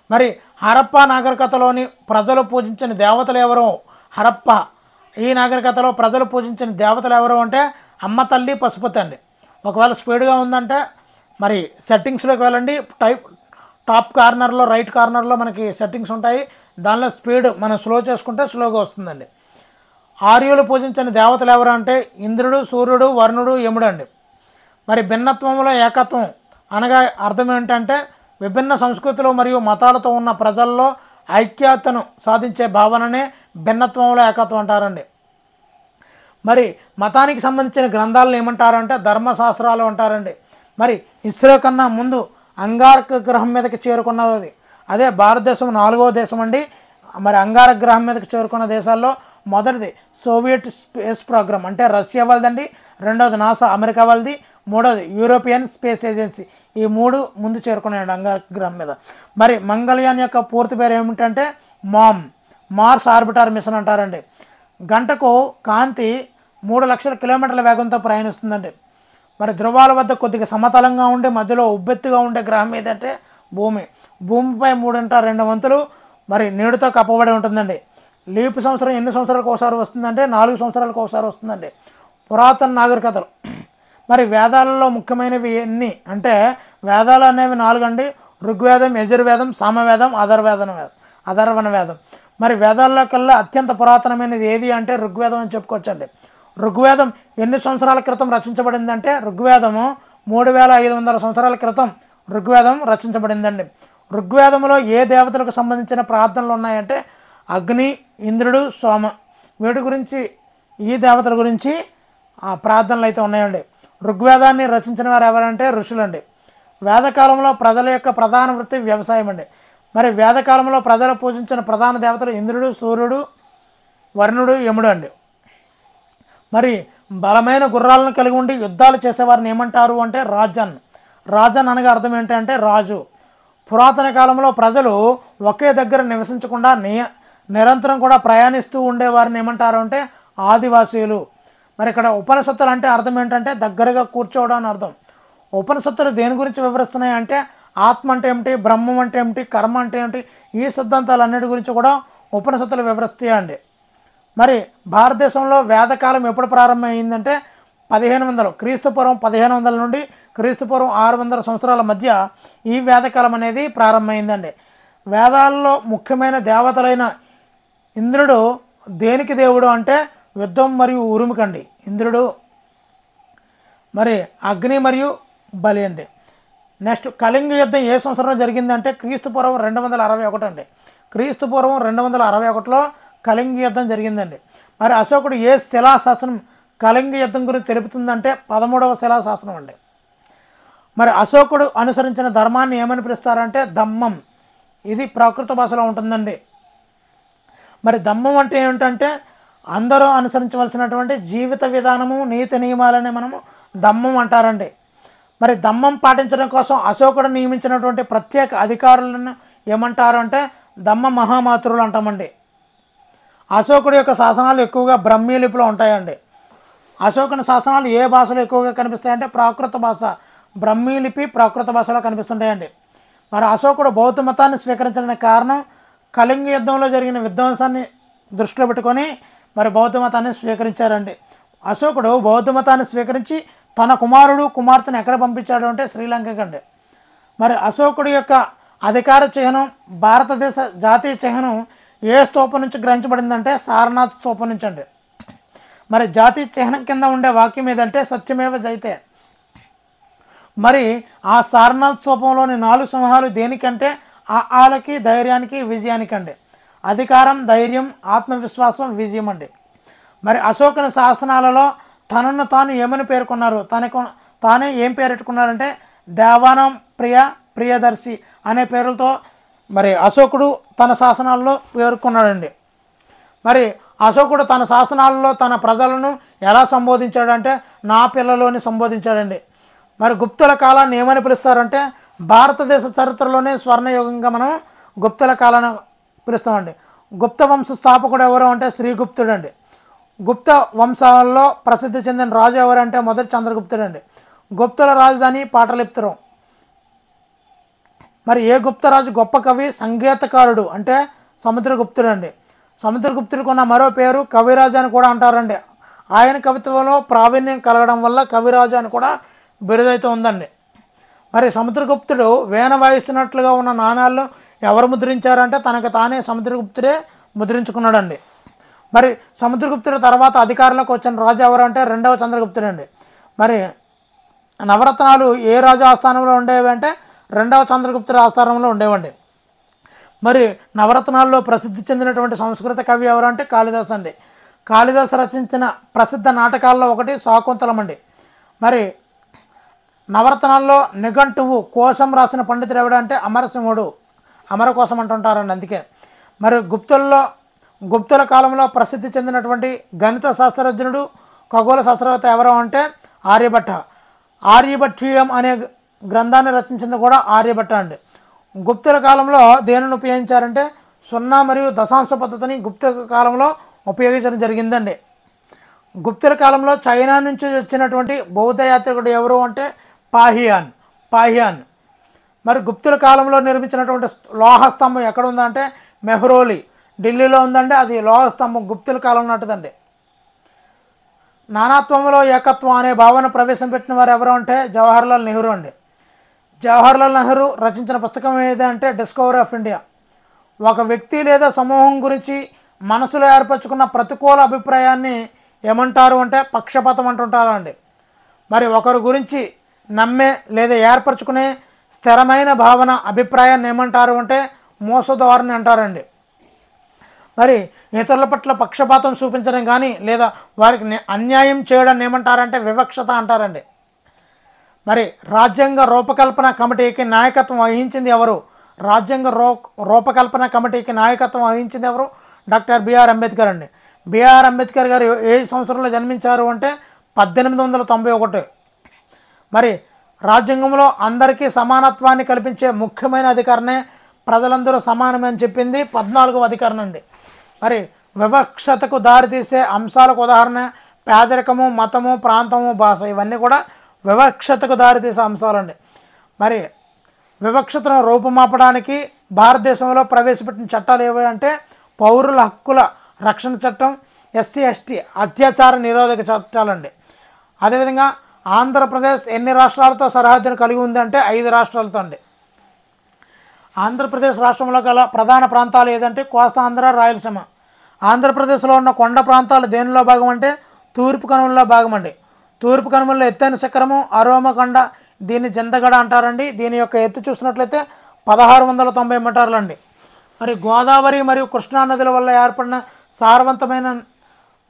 Speaker 1: మరి హరప్పా నాగరికతలోని ప్రజలు పూజించిన దేవతలు ఎవరు? హరప్ప ఈ నాగరికతలో ప్రజలు పూజించిన దేవతలు ఎవరు అంటే అమ్మ తల్లి, పశుపతి అండి. ఒకవేళ స్పీడ్గా ఉందంటే మరి సెట్టింగ్స్లోకి వెళ్ళండి. టాప్ కార్నర్లో రైట్ కార్నర్లో మనకి సెట్టింగ్స్ ఉంటాయి. దానిలో స్పీడ్ మనం స్లో చేసుకుంటే స్లోగా వస్తుందండి. ఆర్యులు పూజించిన దేవతలు ఎవరు అంటే ఇంద్రుడు, సూర్యుడు, వరుణుడు, యముడు అండి. మరి భిన్నత్వంలో ఏకత్వం అనగా అర్థం ఏంటంటే విభిన్న సంస్కృతులు మరియు మతాలతో ఉన్న ప్రజల్లో ఐక్యతను సాధించే భావననే భిన్నత్వంలో ఏకత్వం అంటారండి. మరి మతానికి సంబంధించిన గ్రంథాలను ఏమంటారంటే ధర్మశాస్త్రాలు అంటారండి. మరి ఇస్రో కన్నా ముందు అంగారక గ్రహం మీదకి చేరుకున్నది అదే భారతదేశం 4వ దేశం అండి. మరి అంగారక గ్రహం మీదకి చేరుకున్న దేశాల్లో మొదటిది సోవియట్ స్పేస్ ప్రోగ్రామ్ అంటే రష్యా వాళ్ళదండి, రెండవది నాసా అమెరికా వాళ్ళది, మూడవది యూరోపియన్ స్పేస్ ఏజెన్సీ. ఈ మూడు ముందు చేరుకున్నాయండి అంగారక గ్రహం మీద. మరి మంగళయాన్ యొక్క పూర్తి పేరు ఏమిటంటే మార్స్ ఆర్బిటర్ మిషన్ అంటారండి. గంటకు కాంతి 3 లక్షల కిలోమీటర్ల వేగంతో ప్రయాణిస్తుందండి. మరి ధృవాల వద్ద కొద్దిగా సమతలంగా ఉండి మధ్యలో ఉబ్బెత్తుగా ఉండే గ్రహం ఏదంటే భూమిపై 3/2 వంతులు మరి నీటితో కప్పబడి ఉంటుందండి. లీపు సంవత్సరం ఎన్ని సంవత్సరాలకు ఒకసారి వస్తుందంటే 4 సంవత్సరాలకు ఒకసారి వస్తుందండి. పురాతన నాగరికతలు మరి వేదాలలో ముఖ్యమైనవి ఎన్ని అంటే వేదాలు అనేవి 4 అండి. ఋగ్వేదం, యజుర్వేదం, సామవేదం, అథర్వణ వేదం. మరి వేదాల్లో కల్లా అత్యంత పురాతనమైనది ఏది అంటే ఋగ్వేదం అని చెప్పుకోవచ్చండి. ఋగ్వేదం ఎన్ని సంవత్సరాల క్రితం రచించబడిందంటే ఋగ్వేదము 3500 సంవత్సరాల క్రితం ఋగ్వేదం రచించబడిందండి. ఋగ్వేదంలో ఏ దేవతలకు సంబంధించిన ప్రార్థనలు ఉన్నాయంటే అగ్ని, ఇంద్రుడు, సోమ, వీటి గురించి ఈ దేవతల గురించి ప్రార్థనలు అయితే ఉన్నాయండి. ఋగ్వేదాన్ని రచించిన వారు ఎవరంటే ఋషులండి. వేదకాలంలో ప్రజల యొక్క ప్రధాన వృత్తి వ్యవసాయం అండి. మరి వేదకాలంలో ప్రజలు పూజించిన ప్రధాన దేవతలు ఇంద్రుడు, సూర్యుడు, వరుణుడు, యముడు అండి. మరి బలమైన గుర్రాలను కలిగి ఉండి యుద్ధాలు చేసేవారిని ఏమంటారు అంటే రాజన్ అనగా అర్థం ఏంటంటే రాజు. పురాతన కాలంలో ప్రజలు ఒకే దగ్గర నివసించకుండా నిరంతరం కూడా ప్రయాణిస్తూ ఉండేవారిని ఏమంటారు అంటే ఆదివాసీలు. మరి ఇక్కడ ఉపనిషత్తులు అంటే అర్థం ఏంటంటే దగ్గరగా కూర్చోవడం అని అర్థం. ఉపనిషత్తులు దేని గురించి వివరిస్తున్నాయి అంటే ఆత్మ అంటే ఏమిటి, బ్రహ్మం అంటే ఏమిటి, కర్మ అంటే ఏమిటి, ఈ సిద్ధాంతాలన్నిటి గురించి కూడా ఉపనిషత్తులు వివరిస్తాయండి. మరి భారతదేశంలో వేదకాలం ఎప్పుడు ప్రారంభమైందంటే 1500 క్రీస్తుపూర్వం 1500 నుండి క్రీస్తుపూర్వం 600 సంవత్సరాల మధ్య ఈ వేదకాలం అనేది ప్రారంభమైందండి. వేదాల్లో ముఖ్యమైన దేవతలైన ఇంద్రుడు దేనికి దేవుడు అంటే యుద్ధం మరియు ఉరుముకండి ఇంద్రుడు. మరి అగ్ని మరియు బలి అండి. నెక్స్ట్ కళింగ యుద్ధం ఏ సంవత్సరంలో జరిగిందంటే క్రీస్తుపూర్వం 261 అండి. క్రీస్తుపూర్వం 261లో కళింగ యుద్ధం జరిగిందండి. మరి అశోకుడు ఏ శిలాశాసనం కళింగ యుద్ధం గురించి తెలుపుతుందంటే 13వ శిలాశాసనం అండి. మరి అశోకుడు అనుసరించిన ధర్మాన్ని ఏమని పిలుస్తారంటే ధమ్మం. ఇది ప్రాకృత భాషలో ఉంటుందండి. మరి ధమ్మం అంటే ఏమిటంటే అందరూ అనుసరించవలసినటువంటి జీవిత విధానము, నీతి నియమాలని మనము ధమ్మం అంటారండి. మరి ధమ్మం పాటించడం కోసం అశోకుడు నియమించినటువంటి ప్రత్యేక అధికారులను ఏమంటారు అంటే ధమ్మ మహామాతృలు అంటామండి. అశోకుడి యొక్క శాసనాలు ఎక్కువగా బ్రహ్మీ లిపిలో ఉంటాయండి. అశోకుని శాసనాలు ఏ భాషలో ఎక్కువగా కనిపిస్తాయంటే ప్రాకృత భాష, బ్రహ్మీ లిపి ప్రాకృత భాషలో కనిపిస్తుంటాయండి. మరి అశోకుడు బౌద్ధ మతాన్ని స్వీకరించడానికి కారణం కళింగ యుద్ధంలో జరిగిన విధ్వంసాన్ని దృష్టిలో పెట్టుకొని మరి బౌద్ధ మతాన్ని స్వీకరించారండి. అశోకుడు బౌద్ధ మతాన్ని స్వీకరించి తన కుమారుడు కుమార్తెను ఎక్కడ పంపించాడు అంటే శ్రీలంకకి అండి. మరి అశోకుడి యొక్క అధికార చిహ్నం భారతదేశ జాతీయ చిహ్నం ఏ స్తూపం నుంచి గ్రహించబడిందంటే సారనాథ్ స్తూపం నుంచి అండి. మరి జాతీయ చిహ్నం కింద ఉండే వాక్యం ఏదంటే సత్యమేవ జయతే. మరి ఆ సారనాథ్ స్తూపంలోని 4 సింహాలు దేనికంటే ఆలకి, ధైర్యానికి, విజయానికి అండి. అధికారం, ధైర్యం, ఆత్మవిశ్వాసం, విజయం అండి. మరి అశోకుని శాసనాలలో తనను తాను ఏమని పేర్కొన్నారు, తానే ఏం పేరెట్టుకున్నారంటే దేవానం ప్రియదర్శి అనే పేర్లతో మరి అశోకుడు తన శాసనాల్లో పేర్కొన్నాడండి. మరి అశోకుడు తన శాసనాలలో తన ప్రజలను ఎలా సంబోధించాడంటే నా పిల్లలోని సంబోధించాడండి. మరి గుప్తుల కాలాన్ని ఏమని పిలుస్తారంటే భారతదేశ చరిత్రలోనే స్వర్ణయుగంగా మనం గుప్తుల కాలాన్ని పిలుస్తామండి. గుప్త వంశ స్థాపకుడు ఎవరు అంటే శ్రీగుప్తుడు అండి. గుప్త వంశాలలో ప్రసిద్ధి చెందిన రాజు ఎవరంటే మొదటి చంద్రగుప్తుడు అండి. గుప్తుల రాజధాని పాటలిపుత్రం. మరి ఏ గుప్తరాజు గొప్ప కవి, సంగీతకారుడు అంటే సముద్రగుప్తుడు అండి. సముద్రగుప్తుడికి ఉన్న మరో పేరు కవిరాజు అని కూడా అంటారండి. ఆయన కవిత్వంలో ప్రావీణ్యం కలగడం వల్ల కవిరాజు అని కూడా బిరుదైతే ఉందండి. మరి సముద్రగుప్తుడు వీణ వాయిస్తున్నట్లుగా ఉన్న నాణాలను ఎవరు ముద్రించారంటే తనకు తానే సముద్రగుప్తుడే ముద్రించుకున్నాడండి. మరి సముద్రగుప్తుడి తర్వాత అధికారంలోకి వచ్చిన రాజు ఎవరంటే 2వ చంద్రగుప్తుడు అండి. మరి నవరత్నాలు ఏ రాజు ఆస్థానంలో ఉండేవి అంటే 2వ చంద్రగుప్తుడి ఆస్థానంలో ఉండేవండి. మరి నవరత్నాల్లో ప్రసిద్ధి చెందినటువంటి సంస్కృత కవి ఎవరు అంటే కాళిదాసు అండి. కాళిదాసు రచించిన ప్రసిద్ధ నాటకాల్లో ఒకటి శాకుంతలం అండి. మరి నవరత్నాల్లో నిఘంటువు కోశం రాసిన పండితుడు ఎవడు అంటే అమరసింహుడు, అమర కోసం అంటుంటారండి. అందుకే మరి గుప్తుల కాలంలో ప్రసిద్ధి చెందినటువంటి గణిత శాస్త్రజ్ఞుడు ఖగోళ శాస్త్రవేత్త ఎవరు అంటే ఆర్యభట్ట. ఆర్యభట్టీయం అనే గ్రంథాన్ని రచించింది కూడా ఆర్యభట్ట అండి. గుప్తుల కాలంలో దేనిని ఉపయోగించారంటే సున్నా మరియు దశాంశ పద్ధతిని గుప్తుల కాలంలో ఉపయోగించడం జరిగిందండి. గుప్తుల కాలంలో చైనా నుంచి వచ్చినటువంటి బౌద్ధ యాత్రికుడు ఎవరు అంటే పాహియాన్. మరి గుప్తుల కాలంలో నిర్మించినటువంటి లోహ స్తంభం ఎక్కడ ఉందంటే మెహ్రోలి, ఢిల్లీలో ఉందండి. అది లోహ స్తంభం గుప్తుల కాలం నాటిదండి. నానాత్వంలో ఏకత్వం అనే భావన ప్రవేశపెట్టిన వారు ఎవరు అంటే జవహర్లాల్ నెహ్రూ అండి. జవహర్లాల్ నెహ్రూ రచించిన పుస్తకం ఏదంటే డిస్కవరీ ఆఫ్ ఇండియా. ఒక వ్యక్తి లేదా సమూహం గురించి మనసులో ఏర్పరచుకున్న ప్రతికూల అభిప్రాయాన్ని ఏమంటారు అంటే పక్షపాతం అంటుంటారు అండి. మరి ఒకరి గురించి నమ్మే లేదా ఏర్పరచుకునే స్థిరమైన భావన అభిప్రాయాన్ని ఏమంటారు అంటే మోసధోరణి అంటారండి. మరి ఇతరుల పట్ల పక్షపాతం చూపించడం కానీ లేదా వారికి అన్యాయం చేయడాన్ని ఏమంటారంటే వివక్షత అంటారండి. మరి రాజ్యాంగ రూపకల్పన కమిటీకి నాయకత్వం వహించింది ఎవరు? రాజ్యాంగ రూపకల్పన కమిటీకి నాయకత్వం వహించింది ఎవరు? డాక్టర్ బిఆర్ అంబేద్కర్ అండి. బిఆర్ అంబేద్కర్ గారు ఏ సంవత్సరంలో జన్మించారు అంటే 1891. మరి రాజ్యాంగంలో అందరికీ సమానత్వాన్ని కల్పించే ముఖ్యమైన అధికారనే ప్రజలందరూ సమానమని చెప్పింది 14వ అధికారం అండి. మరి వివక్షతకు దారితీసే అంశాలకు ఉదాహరణ పేదరికము, మతము, ప్రాంతము, భాష, ఇవన్నీ కూడా వివక్షతకు దారితీసే అంశాలండి. మరి వివక్షతను రూపుమాపడానికి భారతదేశంలో ప్రవేశపెట్టిన చట్టాలు ఏవి అంటే పౌరుల హక్కుల రక్షణ చట్టం, ఎస్సీ ఎస్టీ అత్యాచార నిరోధక చట్టాలండి. అదేవిధంగా ఆంధ్రప్రదేశ్ ఎన్ని రాష్ట్రాలతో సరిహద్దును కలిగి ఉందంటే 5 రాష్ట్రాలతో అండి. ఆంధ్రప్రదేశ్ రాష్ట్రంలో గల ప్రధాన ప్రాంతాలు ఏదంటే కోస్తాంధ్ర, రాయలసీమ. ఆంధ్రప్రదేశ్లో ఉన్న కొండ ప్రాంతాలు దేనిలో భాగం అంటే తూర్పు కనుమల్లో భాగం అండి. తూర్పు కనుమల్లో ఎత్తైన శిఖరము అరోమకొండ, దీన్ని జిందగడ అంటారండి. దీని యొక్క ఎత్తు చూసినట్లయితే 1690 మీటర్లు అండి. మరి గోదావరి మరియు కృష్ణా నదుల వల్ల ఏర్పడిన సారవంతమైన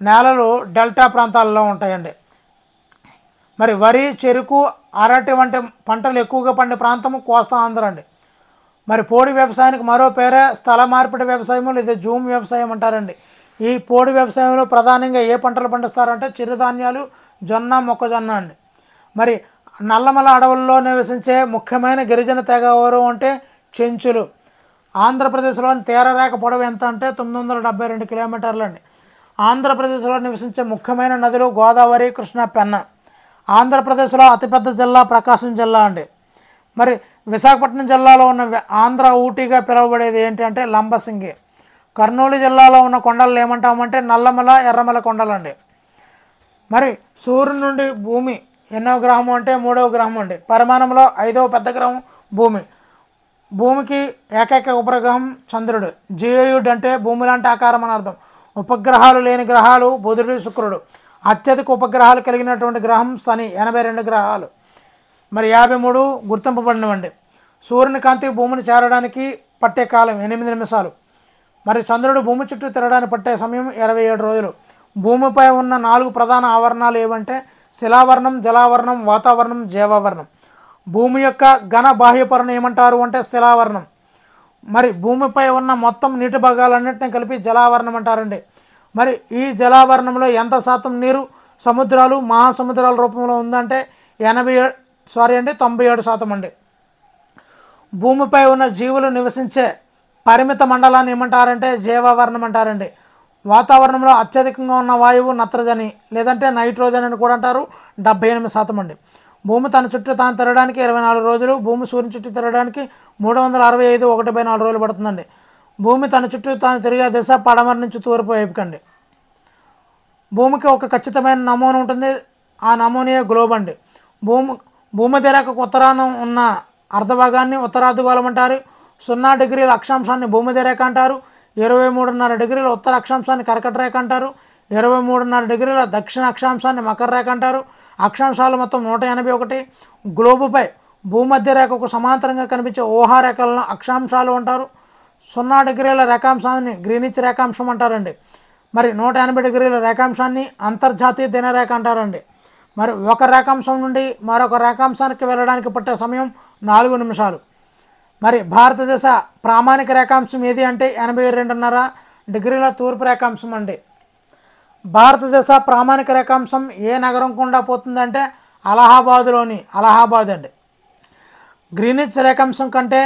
Speaker 1: నేలలు డెల్టా ప్రాంతాల్లో ఉంటాయండి. మరి వరి, చెరుకు, అరటి వంటి పంటలు ఎక్కువగా పండే ప్రాంతము కోస్తా ఆంధ్ర అండి. మరి పోడి వ్యవసాయానికి మరో పేరే స్థల మార్పిడి వ్యవసాయము లేదా జూమ్ వ్యవసాయం అంటారండి. ఈ పోడి వ్యవసాయంలో ప్రధానంగా ఏ పంటలు పండిస్తారంటే చిరుధాన్యాలు, జొన్న, మొక్కజొన్న అండి. మరి నల్లమల అడవుల్లో నివసించే ముఖ్యమైన గిరిజన తెగ ఎవరు అంటే చెంచులు. ఆంధ్రప్రదేశ్లోని తీరరేఖ పొడవు ఎంత అంటే 972 కిలోమీటర్లు అండి. ఆంధ్రప్రదేశ్లో నివసించే ముఖ్యమైన నదులు గోదావరి, కృష్ణ, పెన్న. ఆంధ్రప్రదేశ్లో అతిపెద్ద జిల్లా ప్రకాశం జిల్లా అండి. మరి విశాఖపట్నం జిల్లాలో ఉన్న ఆంధ్ర ఊటీగా పిలువబడేది ఏంటి అంటే లంబసింగి. కర్నూలు జిల్లాలో ఉన్న కొండలు ఏమంటామంటే నల్లమల, ఎర్రమల కొండలండి. మరి సూర్యుని నుండి భూమి ఎన్నో గ్రహం అంటే 3వ గ్రహం అండి. పరిమాణంలో 5వ పెద్ద గ్రహం భూమి. భూమికి ఏకైక ఉపగ్రహం చంద్రుడు. జియోయిడ్ అంటే భూమి లాంటి ఆకారం అని అర్థం. ఉపగ్రహాలు లేని గ్రహాలు బుధుడు, శుక్రుడు. అత్యధిక ఉపగ్రహాలు కలిగినటువంటి గ్రహం శని, 82 గ్రహాలు. మరి 53 గుర్తింపబడినవండి. సూర్యుని కాంతి భూమిని చేరడానికి పట్టే కాలం 8 నిమిషాలు. మరి చంద్రుడు భూమి చుట్టూ తిరగడానికి పట్టే సమయం 27 రోజులు. భూమిపై ఉన్న 4 ప్రధాన ఆవరణాలు ఏవంటే శిలావరణం, జలావరణం, వాతావరణం, జీవావరణం. భూమి యొక్క ఘన బాహ్య పొరను ఏమంటారు అంటే శిలావరణం. మరి భూమిపై ఉన్న మొత్తం నీటి భాగాలన్నింటినీ కలిపి జలావరణం అంటారండి. మరి ఈ జలావరణంలో ఎంత శాతం నీరు సముద్రాలు, మహాసముద్రాల రూపంలో ఉందంటే 97% అండి. భూమిపై ఉన్న జీవులు నివసించే పరిమిత మండలాన్ని ఏమంటారంటే జీవావరణం అంటారండి. వాతావరణంలో అత్యధికంగా ఉన్న వాయువు నత్రజని లేదంటే నైట్రోజన్ అని కూడా అంటారు, 78% అండి. భూమి తన చుట్టూ తాను తిరగడానికి 24 రోజులు, భూమి సూర్యుని చుట్టూ తిరగడానికి 365 1/4 రోజులు పడుతుందండి. భూమి తన చుట్టూ తాను తిరిగే దిశ పడమర నుంచి తూర్పు వైపుకండి. భూమికి ఒక ఖచ్చితమైన నమూనా ఉంటుంది, ఆ నమూనే గ్లోబ్ అండి. భూమధ్యరేఖకు ఉత్తరాన ఉన్న అర్ధభాగాన్ని ఉత్తరార్ధగోళం అంటారు. 0 డిగ్రీల అక్షాంశాన్ని భూమధ్యరేఖ అంటారు. 23.5 డిగ్రీల ఉత్తర అక్షాంశాన్ని కర్కట రేఖ అంటారు. 23.5 డిగ్రీల దక్షిణ అక్షాంశాన్ని మకర రేఖ అంటారు. అక్షాంశాలు మొత్తం 181. గ్లోబుపై భూమధ్యరేఖకు సమాంతరంగా కనిపించే ఊహారేఖలను అక్షాంశాలు అంటారు. 0 డిగ్రీల రేఖాంశాన్ని గ్రీనిచ్ రేఖాంశం అంటారండి. మరి 180 డిగ్రీల రేఖాంశాన్ని అంతర్జాతీయ దినరేఖ అంటారండి. మరి ఒక రేఖాంశం నుండి మరొక రేఖాంశానికి వెళ్ళడానికి పట్టే సమయం 4 నిమిషాలు. మరి భారతదేశ ప్రామాణిక రేఖాంశం ఏది అంటే 82.5 డిగ్రీల తూర్పు రేఖాంశం అండి. భారతదేశ ప్రామాణిక రేఖాంశం ఏ నగరం గుండా పోతుందంటే అలహాబాద్ అండి. గ్రీనిచ్ రేఖాంశం కంటే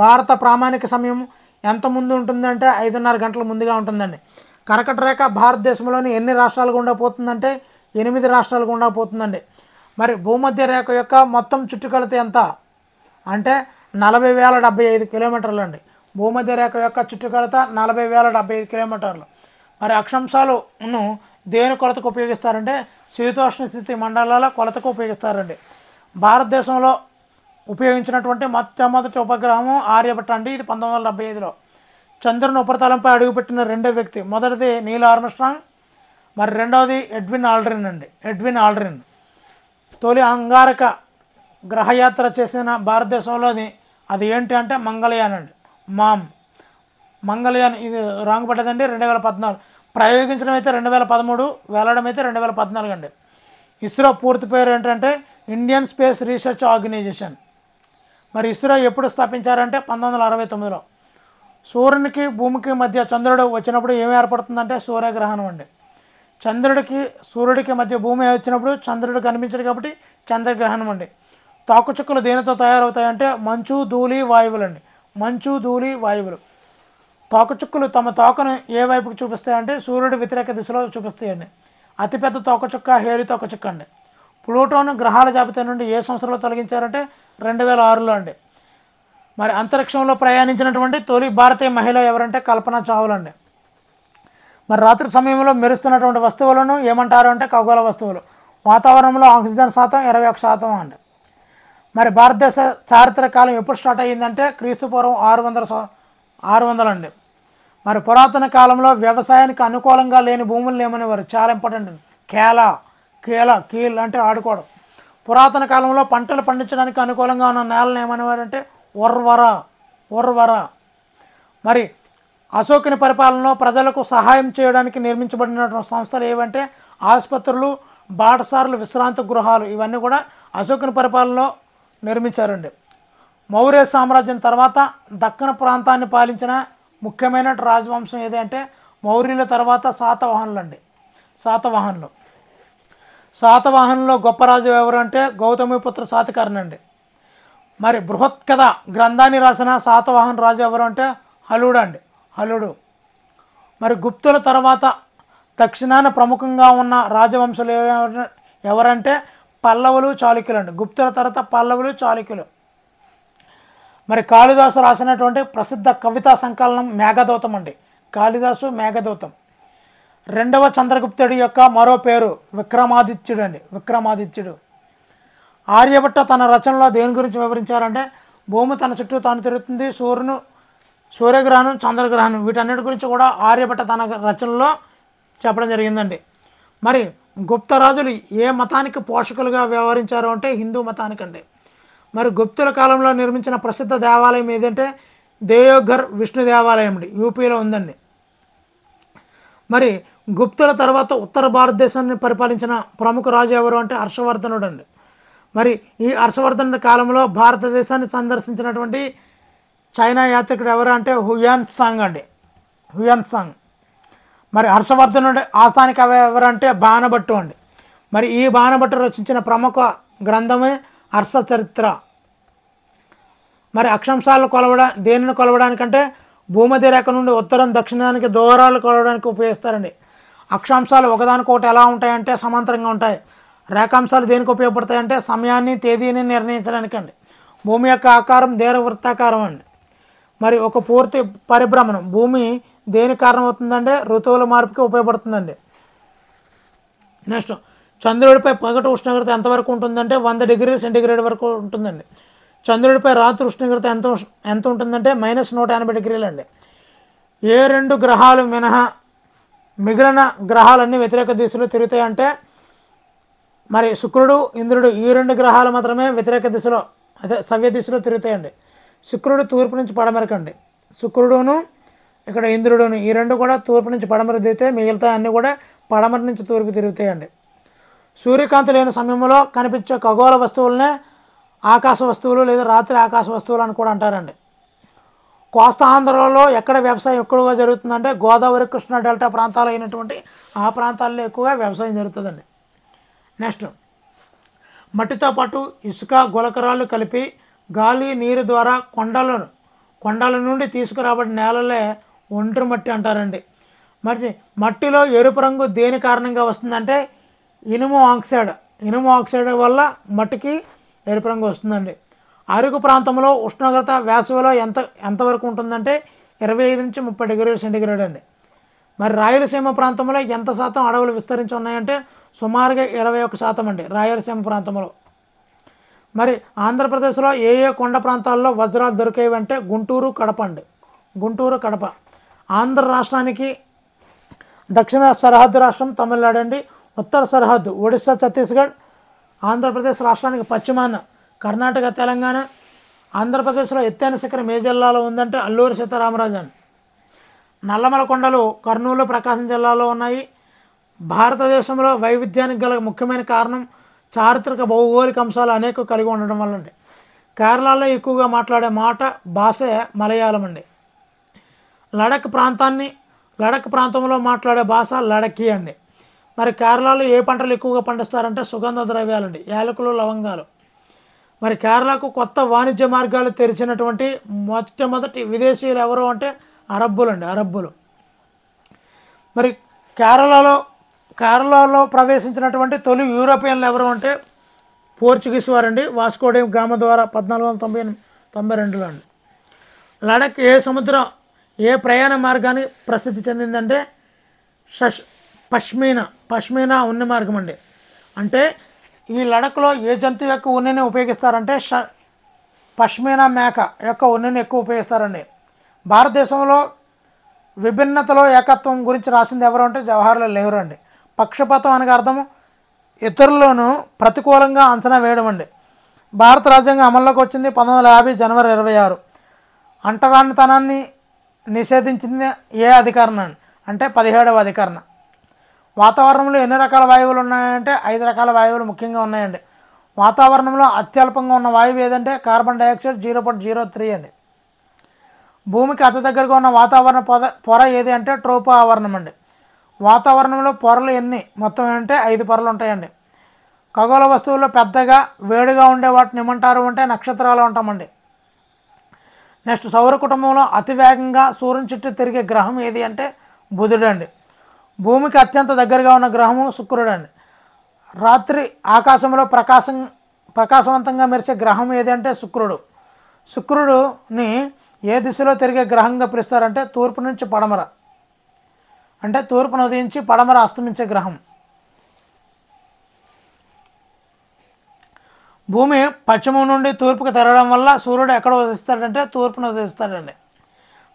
Speaker 1: భారత ప్రామాణిక సమయం ఎంత ముందు ఉంటుందంటే 5:30 గంటల ముందుగా ఉంటుందండి. కర్కట రేఖ భారతదేశంలోని ఎన్ని రాష్ట్రాలు గుండా పోతుందంటే 8 రాష్ట్రాలు గుండా పోతుందండి. మరి భూమధ్య రేఖ యొక్క మొత్తం చుట్టుకొలత ఎంత అంటే 40,075 కిలోమీటర్లు అండి. భూమధ్య రేఖ యొక్క చుట్టుకొలత 40,075 కిలోమీటర్లు. మరి అక్షాంశాలను దేని కొలతకు ఉపయోగిస్తారంటే శీతోష్ణ స్థితి మండలాల కొలతకు ఉపయోగిస్తారండి. భారతదేశంలో ఉపయోగించినటువంటి మొట్టమొదటి ఉపగ్రహము ఆర్యభట్ట అండి. ఇది 1975లో చంద్రుని ఉపరితలంపై అడుగుపెట్టిన రెండో వ్యక్తి. మొదటిది నీల్ ఆర్మ్స్ట్రాంగ్, మరి రెండవది ఎడ్విన్ ఆల్డ్రిన్. తొలి అంగారక గ్రహయాత్ర చేసిన భారతదేశంలోని అది ఏంటి అంటే మంగళయాన్ అండి. మంగళయాన్ ఇది రాంగ్ పడ్డదండి. 2014 ప్రయోగించడం అయితే 2013, వెళ్ళడం అయితే 2014 అండి. ఇస్రో పూర్తి పేరు ఏంటంటే ఇండియన్ స్పేస్ రీసెర్చ్ ఆర్గనైజేషన్. మరి ఇస్రో ఎప్పుడు స్థాపించారంటే 1969లో. సూర్యునికి భూమికి మధ్య చంద్రుడు వచ్చినప్పుడు ఏమి ఏర్పడుతుందంటే సూర్యగ్రహణం అండి. సూర్యుడికి మధ్య భూమి వచ్చినప్పుడు చంద్రుడు కనిపించడు కాబట్టి చంద్రగ్రహణం అండి. తాకుచుక్కలు దేనితో తయారవుతాయంటే మంచు, ధూళి, వాయువులు అండి. తోకచుక్కలు తమ తోకను ఏ వైపుకు చూపిస్తాయంటే సూర్యుడు వ్యతిరేక దిశలో చూపిస్తాయండి. అతిపెద్ద తోకచుక్క హేలి తోకచుక్క అండి. ప్లూటోను గ్రహాల జాబితా నుండి ఏ సంవత్సరంలో తొలగించారంటే 2006లో అండి. మరి అంతరిక్షంలో ప్రయాణించినటువంటి తొలి భారతీయ మహిళ ఎవరంటే కల్పన చావ్లా అండి. మరి రాత్రి సమయంలో మెరుస్తున్నటువంటి వస్తువులను ఏమంటారు అంటే ఖగోళ వస్తువులు. వాతావరణంలో ఆక్సిజన్ శాతం 21% అండి. మరి భారతదేశ చారిత్రక కాలం ఎప్పుడు స్టార్ట్ అయ్యిందంటే క్రీస్తుపూర్వం 600 అండి. మరి పురాతన కాలంలో వ్యవసాయానికి అనుకూలంగా లేని భూములను ఏమనేవారు, చాలా ఇంపార్టెంట్ అండి. కీల్ అంటే ఆడుకోవడం. పురాతన కాలంలో పంటలు పండించడానికి అనుకూలంగా ఉన్న నేలను ఏమనేవారంటే ఉర్వర. మరి అశోకుని పరిపాలనలో ప్రజలకు సహాయం చేయడానికి నిర్మించబడినటువంటి సంస్థలు ఏవంటే ఆసుపత్రులు, బాటసారులు, విశ్రాంతి గృహాలు. ఇవన్నీ కూడా అశోకుని పరిపాలనలో నిర్మించారండి. మౌర్య సామ్రాజ్యం తర్వాత దక్కన ప్రాంతాన్ని పాలించిన ముఖ్యమైన రాజవంశం ఏదంటే మౌర్యుల తర్వాత శాతవాహనులో గొప్ప రాజు ఎవరు అంటే గౌతమిపుత్ర శాతకర్ణి అండి. మరి బృహత్కథ గ్రంథాన్ని రాసిన శాతవాహన రాజు ఎవరు అంటే హలుడు. మరి గుప్తుల తర్వాత దక్షిణాన ప్రముఖంగా ఉన్న రాజవంశాలు ఎవరంటే పల్లవులు, చాళుక్యులు అండి. గుప్తుల తర్వాత పల్లవులు, చాళుక్యులు. మరి కాళిదాసు రాసినటువంటి ప్రసిద్ధ కవితా సంకలనం మేఘదూతం అండి. మేఘదూతం. రెండవ చంద్రగుప్తుడి యొక్క మరో పేరు విక్రమాదిత్యుడు. ఆర్యభట్ట తన రచనలో దేని గురించి వివరించారంటే భూమి తన చుట్టూ తాను తిరుగుతుంది, సూర్యగ్రహణం, చంద్రగ్రహణం, వీటన్నిటి గురించి కూడా ఆర్యభట్ట తన రచనలో చెప్పడం జరిగిందండి. మరి గుప్త రాజులు ఏ మతానికి పోషకులుగా వ్యవహరించారు అంటే హిందూ మతానికండి. మరి గుప్తుల కాలంలో నిర్మించిన ప్రసిద్ధ దేవాలయం ఏదంటే దేయోఘర్ విష్ణు దేవాలయం అండి, యూపీలో ఉందండి. మరి గుప్తుల తర్వాత ఉత్తర భారతదేశాన్ని పరిపాలించిన ప్రముఖ రాజు ఎవరు అంటే హర్షవర్ధనుడు అండి. మరి ఈ హర్షవర్ధనుడి కాలంలో భారతదేశాన్ని సందర్శించినటువంటి చైనా యాత్రికుడు ఎవరు అంటే హుయాన్సాంగ్. మరి హర్షవర్ధనుడి ఆస్థానిక కవి ఎవరంటే బాణభట్టు అండి. మరి ఈ బాణభట్టు రచించిన ప్రముఖ గ్రంథమే హర్షచరిత్ర. మరి అక్షాంశాలు దేనిని కొలవడానికంటే భూమధ్య రేఖ నుండి ఉత్తరం దక్షిణానికి దూరాలు కొలవడానికి ఉపయోగిస్తారండి. అక్షాంశాలు ఒకదానికొకటి ఎలా ఉంటాయంటే సమాంతరంగా ఉంటాయి. రేఖాంశాలు దేనికి ఉపయోగపడతాయంటే సమయాన్ని, తేదీని నిర్ణయించడానికండి. భూమి యొక్క ఆకారం దీర్ఘవృత్తాకారం అండి. మరి ఒక పూర్తి పరిభ్రమణం భూమి దేని కారణం అవుతుందంటే ఋతువుల మార్పుకి ఉపయోగపడుతుందండి. నెక్స్ట్ చంద్రుడిపై పగటి ఉష్ణోగ్రత ఎంతవరకు ఉంటుందంటే 100 డిగ్రీల సెంటీగ్రేడ్ వరకు ఉంటుందండి. చంద్రుడిపై రాత్రి ఉష్ణోగ్రత ఎంత ఉంటుందంటే -180 డిగ్రీలు అండి. ఏ 2 గ్రహాలు మినహా మిగిలిన గ్రహాలన్నీ వ్యతిరేక దిశలో తిరుగుతాయంటే మరి శుక్రుడు, ఇంద్రుడు ఈ 2 గ్రహాలు మాత్రమే వ్యతిరేక దిశలో సవ్య దిశలో తిరుగుతాయండి. శుక్రుడు తూర్పు నుంచి పడమరకండి. శుక్రుడును ఇక్కడ ఇంద్రుడును ఈ 2 కూడా తూర్పు నుంచి పడమర తిరిగితే మిగతా అన్నీ కూడా పడమర నుంచి తూర్పు తిరుగుతాయండి. సూర్యకాంతి లేని సమయంలో కనిపించే ఖగోళ వస్తువులనే ఆకాశ వస్తువులు లేదా రాత్రి ఆకాశ వస్తువులు అని కూడా అంటారండి. కోస్తా ఆంధ్రలో ఎక్కడ వ్యవసాయం ఎక్కువగా జరుగుతుందంటే గోదావరి కృష్ణా డెల్టా ప్రాంతాలు అయినటువంటి ఆ ప్రాంతాల్లో ఎక్కువగా వ్యవసాయం జరుగుతుందండి. నెక్స్ట్, మట్టితో పాటు ఇసుక గులకరాళ్ళు కలిపి గాలి నీరు ద్వారా కొండల నుండి తీసుకురాబడిన నేలలే ఒండ్రు మట్టి అంటారండి. మరి మట్టిలో ఎరుపు రంగు దేని కారణంగా వస్తుందంటే ఇనుము ఆక్సైడ్ వల్ల మట్టికి ఎరుపు రంగు వస్తుందండి. అరుగు ప్రాంతంలో ఉష్ణోగ్రత వేసవిలో ఎంతవరకు ఉంటుందంటే 25 నుంచి 30 డిగ్రీల సెంటీగ్రేడ్ అండి. మరి రాయలసీమ ప్రాంతంలో ఎంత శాతం అడవులు విస్తరించి ఉన్నాయంటే సుమారుగా 21% అండి రాయలసీమ ప్రాంతంలో. మరి ఆంధ్రప్రదేశ్లో ఏ కొండ ప్రాంతాల్లో వజ్రాలు దొరికేవంటే గుంటూరు, కడప. ఆంధ్ర రాష్ట్రానికి దక్షిణ సరిహద్దు రాష్ట్రం తమిళనాడు అండి. ఉత్తర సరిహద్దు ఒడిశా, ఛత్తీస్గఢ్. ఆంధ్రప్రదేశ్ రాష్ట్రానికి పశ్చిమాన కర్ణాటక, తెలంగాణ. ఆంధ్రప్రదేశ్లో ఎత్తైన శిఖరం ఏ జిల్లాలో ఉందంటే అల్లూరి సీతారామరాజు అని. నల్లమల కొండలు కర్నూలు, ప్రకాశం జిల్లాలో ఉన్నాయి. భారతదేశంలో వైవిధ్యానికి గల ముఖ్యమైన కారణం చారిత్రక భౌగోళిక అంశాలు అనేక కలిగి ఉండడం వల్ల అండి. కేరళలో ఎక్కువగా మాట్లాడే భాషే మలయాళం అండి. లడఖ్ ప్రాంతంలో మాట్లాడే భాష లడఖీ అండి. మరి కేరళలో ఏ పంటలు ఎక్కువగా పండిస్తారంటే సుగంధ ద్రవ్యాలండి, యాలకులు, లవంగాలు. మరి కేరళకు కొత్త వాణిజ్య మార్గాలు తెరిచినటువంటి మొట్టమొదటి విదేశీయులు ఎవరు అంటే అరబ్బులు. మరి కేరళలో ప్రవేశించినటువంటి తొలి యూరోపియన్లు ఎవరు అంటే పోర్చుగీస్ వారండి. వాస్కో డి గామా ద్వారా 1492లో అండి. లడఖ్ ఏ ప్రయాణ మార్గానికి ప్రసిద్ధి చెందిందంటే పష్మీనా ఉన్ని మార్గం అండి. అంటే ఈ లడఖ్లో ఏ జంతువు యొక్క ఉన్నిని ఉపయోగిస్తారంటే పష్మీనా మేక యొక్క ఉన్నిని ఎక్కువ ఉపయోగిస్తారండి. భారతదేశంలో విభిన్నతలో ఏకత్వం గురించి రాసింది ఎవరు అంటే జవహర్లాల్ నెహ్రూ అండి. పక్షపాతం అనగా అర్థము ఇతరులను ప్రతికూలంగా అంచనా వేయడం అండి. భారత రాజ్యాంగం అమల్లోకి వచ్చింది 1950 జనవరి 26. అంటరానితనాన్ని నిషేధించింది ఏ అధికరణ అంటే 17వ అధికరణ. వాతావరణంలో ఎన్ని రకాల వాయువులు ఉన్నాయంటే 5 రకాల వాయువులు ముఖ్యంగా ఉన్నాయండి. వాతావరణంలో అత్యల్పంగా ఉన్న వాయువు ఏదంటే కార్బన్ డైఆక్సైడ్ 0.03 అండి. భూమికి అతి దగ్గరగా ఉన్న వాతావరణ పొర ఏది అంటే ట్రోపో ఆవరణం అండి. వాతావరణంలో పొరలు మొత్తం అంటే 5 పొరలు ఉంటాయండి. ఖగోళ వస్తువుల్లో పెద్దగా వేడిగా ఉండే వాటిని ఏమంటారు అంటే నక్షత్రాలు అంటామండి. నెక్స్ట్, సౌర కుటుంబంలో అతి వేగంగా సూర్యుని చుట్టూ తిరిగే గ్రహం ఏది అంటే బుధుడు అండి. భూమికి అత్యంత దగ్గరగా ఉన్న గ్రహము శుక్రుడు అండి. రాత్రి ఆకాశంలో ప్రకాశవంతంగా మెరిసే గ్రహం ఏది అంటే శుక్రుడుని ఏ దిశలో తిరిగే గ్రహంగా పిలుస్తారంటే తూర్పు నుంచి పడమర, అంటే తూర్పును ఉదయించి పడమర అస్తమించే గ్రహం. భూమి పశ్చిమం నుండి తూర్పుకు తిరగడం వల్ల సూర్యుడు ఎక్కడ ఉదయిస్తాడంటే తూర్పును ఉదయిస్తాడండి.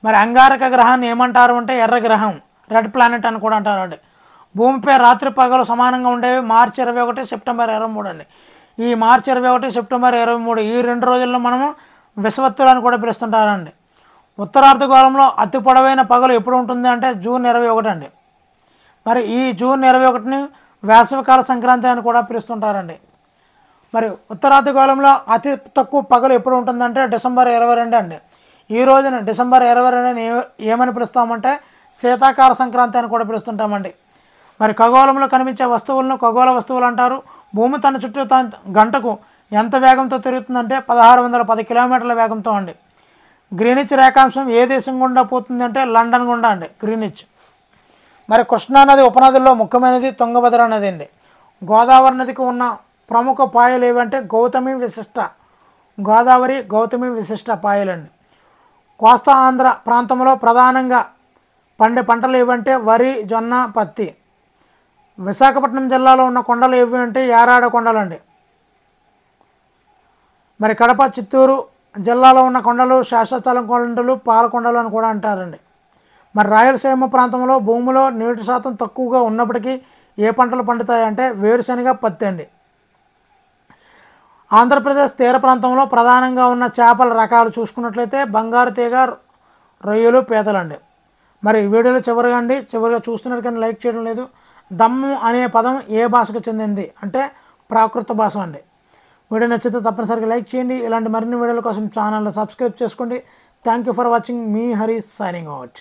Speaker 1: మరి అంగారక గ్రహాన్ని ఏమంటారు అంటే ఎర్ర గ్రహం, రెడ్ ప్లానెట్ అని కూడా అంటారండి. భూమిపై రాత్రి పగలు సమానంగా ఉండేవి మార్చి 21, సెప్టెంబర్ 23 అండి. ఈ మార్చి 21, సెప్టెంబర్ 23 ఈ 2 రోజుల్లో మనము విషవత్తులు అని కూడా పిలుస్తుంటారండి. ఉత్తరార్ధగోళంలో అతి పొడవైన పగలు ఎప్పుడు ఉంటుంది అంటే జూన్ 21 అండి. మరి ఈ జూన్ 21ని వేసవికాల సంక్రాంతి అని కూడా పిలుస్తుంటారండి. మరి ఉత్తరార్ధగోళంలో అతి తక్కువ పగలు ఎప్పుడు ఉంటుందంటే డిసెంబర్ 22 అండి. ఈ రోజున డిసెంబర్ 22 ఏమని పిలుస్తామంటే శీతాకాల సంక్రాంతి అని కూడా పిలుస్తుంటామండి. మరి ఖగోళంలో కనిపించే వస్తువులను ఖగోళ వస్తువులు అంటారు. భూమి తన చుట్టూ గంటకు ఎంత వేగంతో తిరుగుతుందంటే 1610 కిలోమీటర్ల వేగంతో అండి. గ్రీనిచ్ రేఖాంశం ఏ దేశం గుండా పోతుంది అంటే లండన్ గుండా అండి గ్రీనిచ్. మరి కృష్ణానది ఉపనదుల్లో ముఖ్యమైనది తుంగభద్ర నది అండి. గోదావరి నదికి ఉన్న ప్రముఖ పాయలు ఏవంటే గోదావరి గౌతమి విశిష్ట పాయలండి. కోస్తా ఆంధ్ర ప్రాంతంలో ప్రధానంగా పండే పంటలు ఏవంటే వరి, జొన్న, పత్తి. విశాఖపట్నం జిల్లాలో ఉన్న కొండలు ఏవి అంటే యారాడ కొండలండి. మరి కడప, చిత్తూరు జిల్లాలో ఉన్న కొండలు శాశ్వతలం కొండలు, పాలకొండలు అని కూడా అంటారండి. మరి రాయలసీమ ప్రాంతంలో భూమిలో నీటి శాతం తక్కువగా ఉన్నప్పటికీ ఏ పంటలు పండుతాయంటే వేరుశనగ, పత్తి అండి. ఆంధ్రప్రదేశ్ తీర ప్రాంతంలో ప్రధానంగా ఉన్న చేపల రకాలు చూసుకున్నట్లయితే బంగారు తీగ, రొయ్యలు, పీతలండి. మరి వీడియోలో చివరిగా చూస్తున్నారు కానీ లైక్ చేయడం లేదు. దమ్ము అనే పదం ఏ భాషకు చెందింది అంటే ప్రాకృత భాష అండి. వీడియో నచ్చితే తప్పనిసరిగా లైక్ చేయండి. ఇలాంటి మరిన్ని వీడియోల కోసం ఛానల్ని సబ్స్క్రైబ్ చేసుకోండి. Thank you for watching. Me Hari signing out.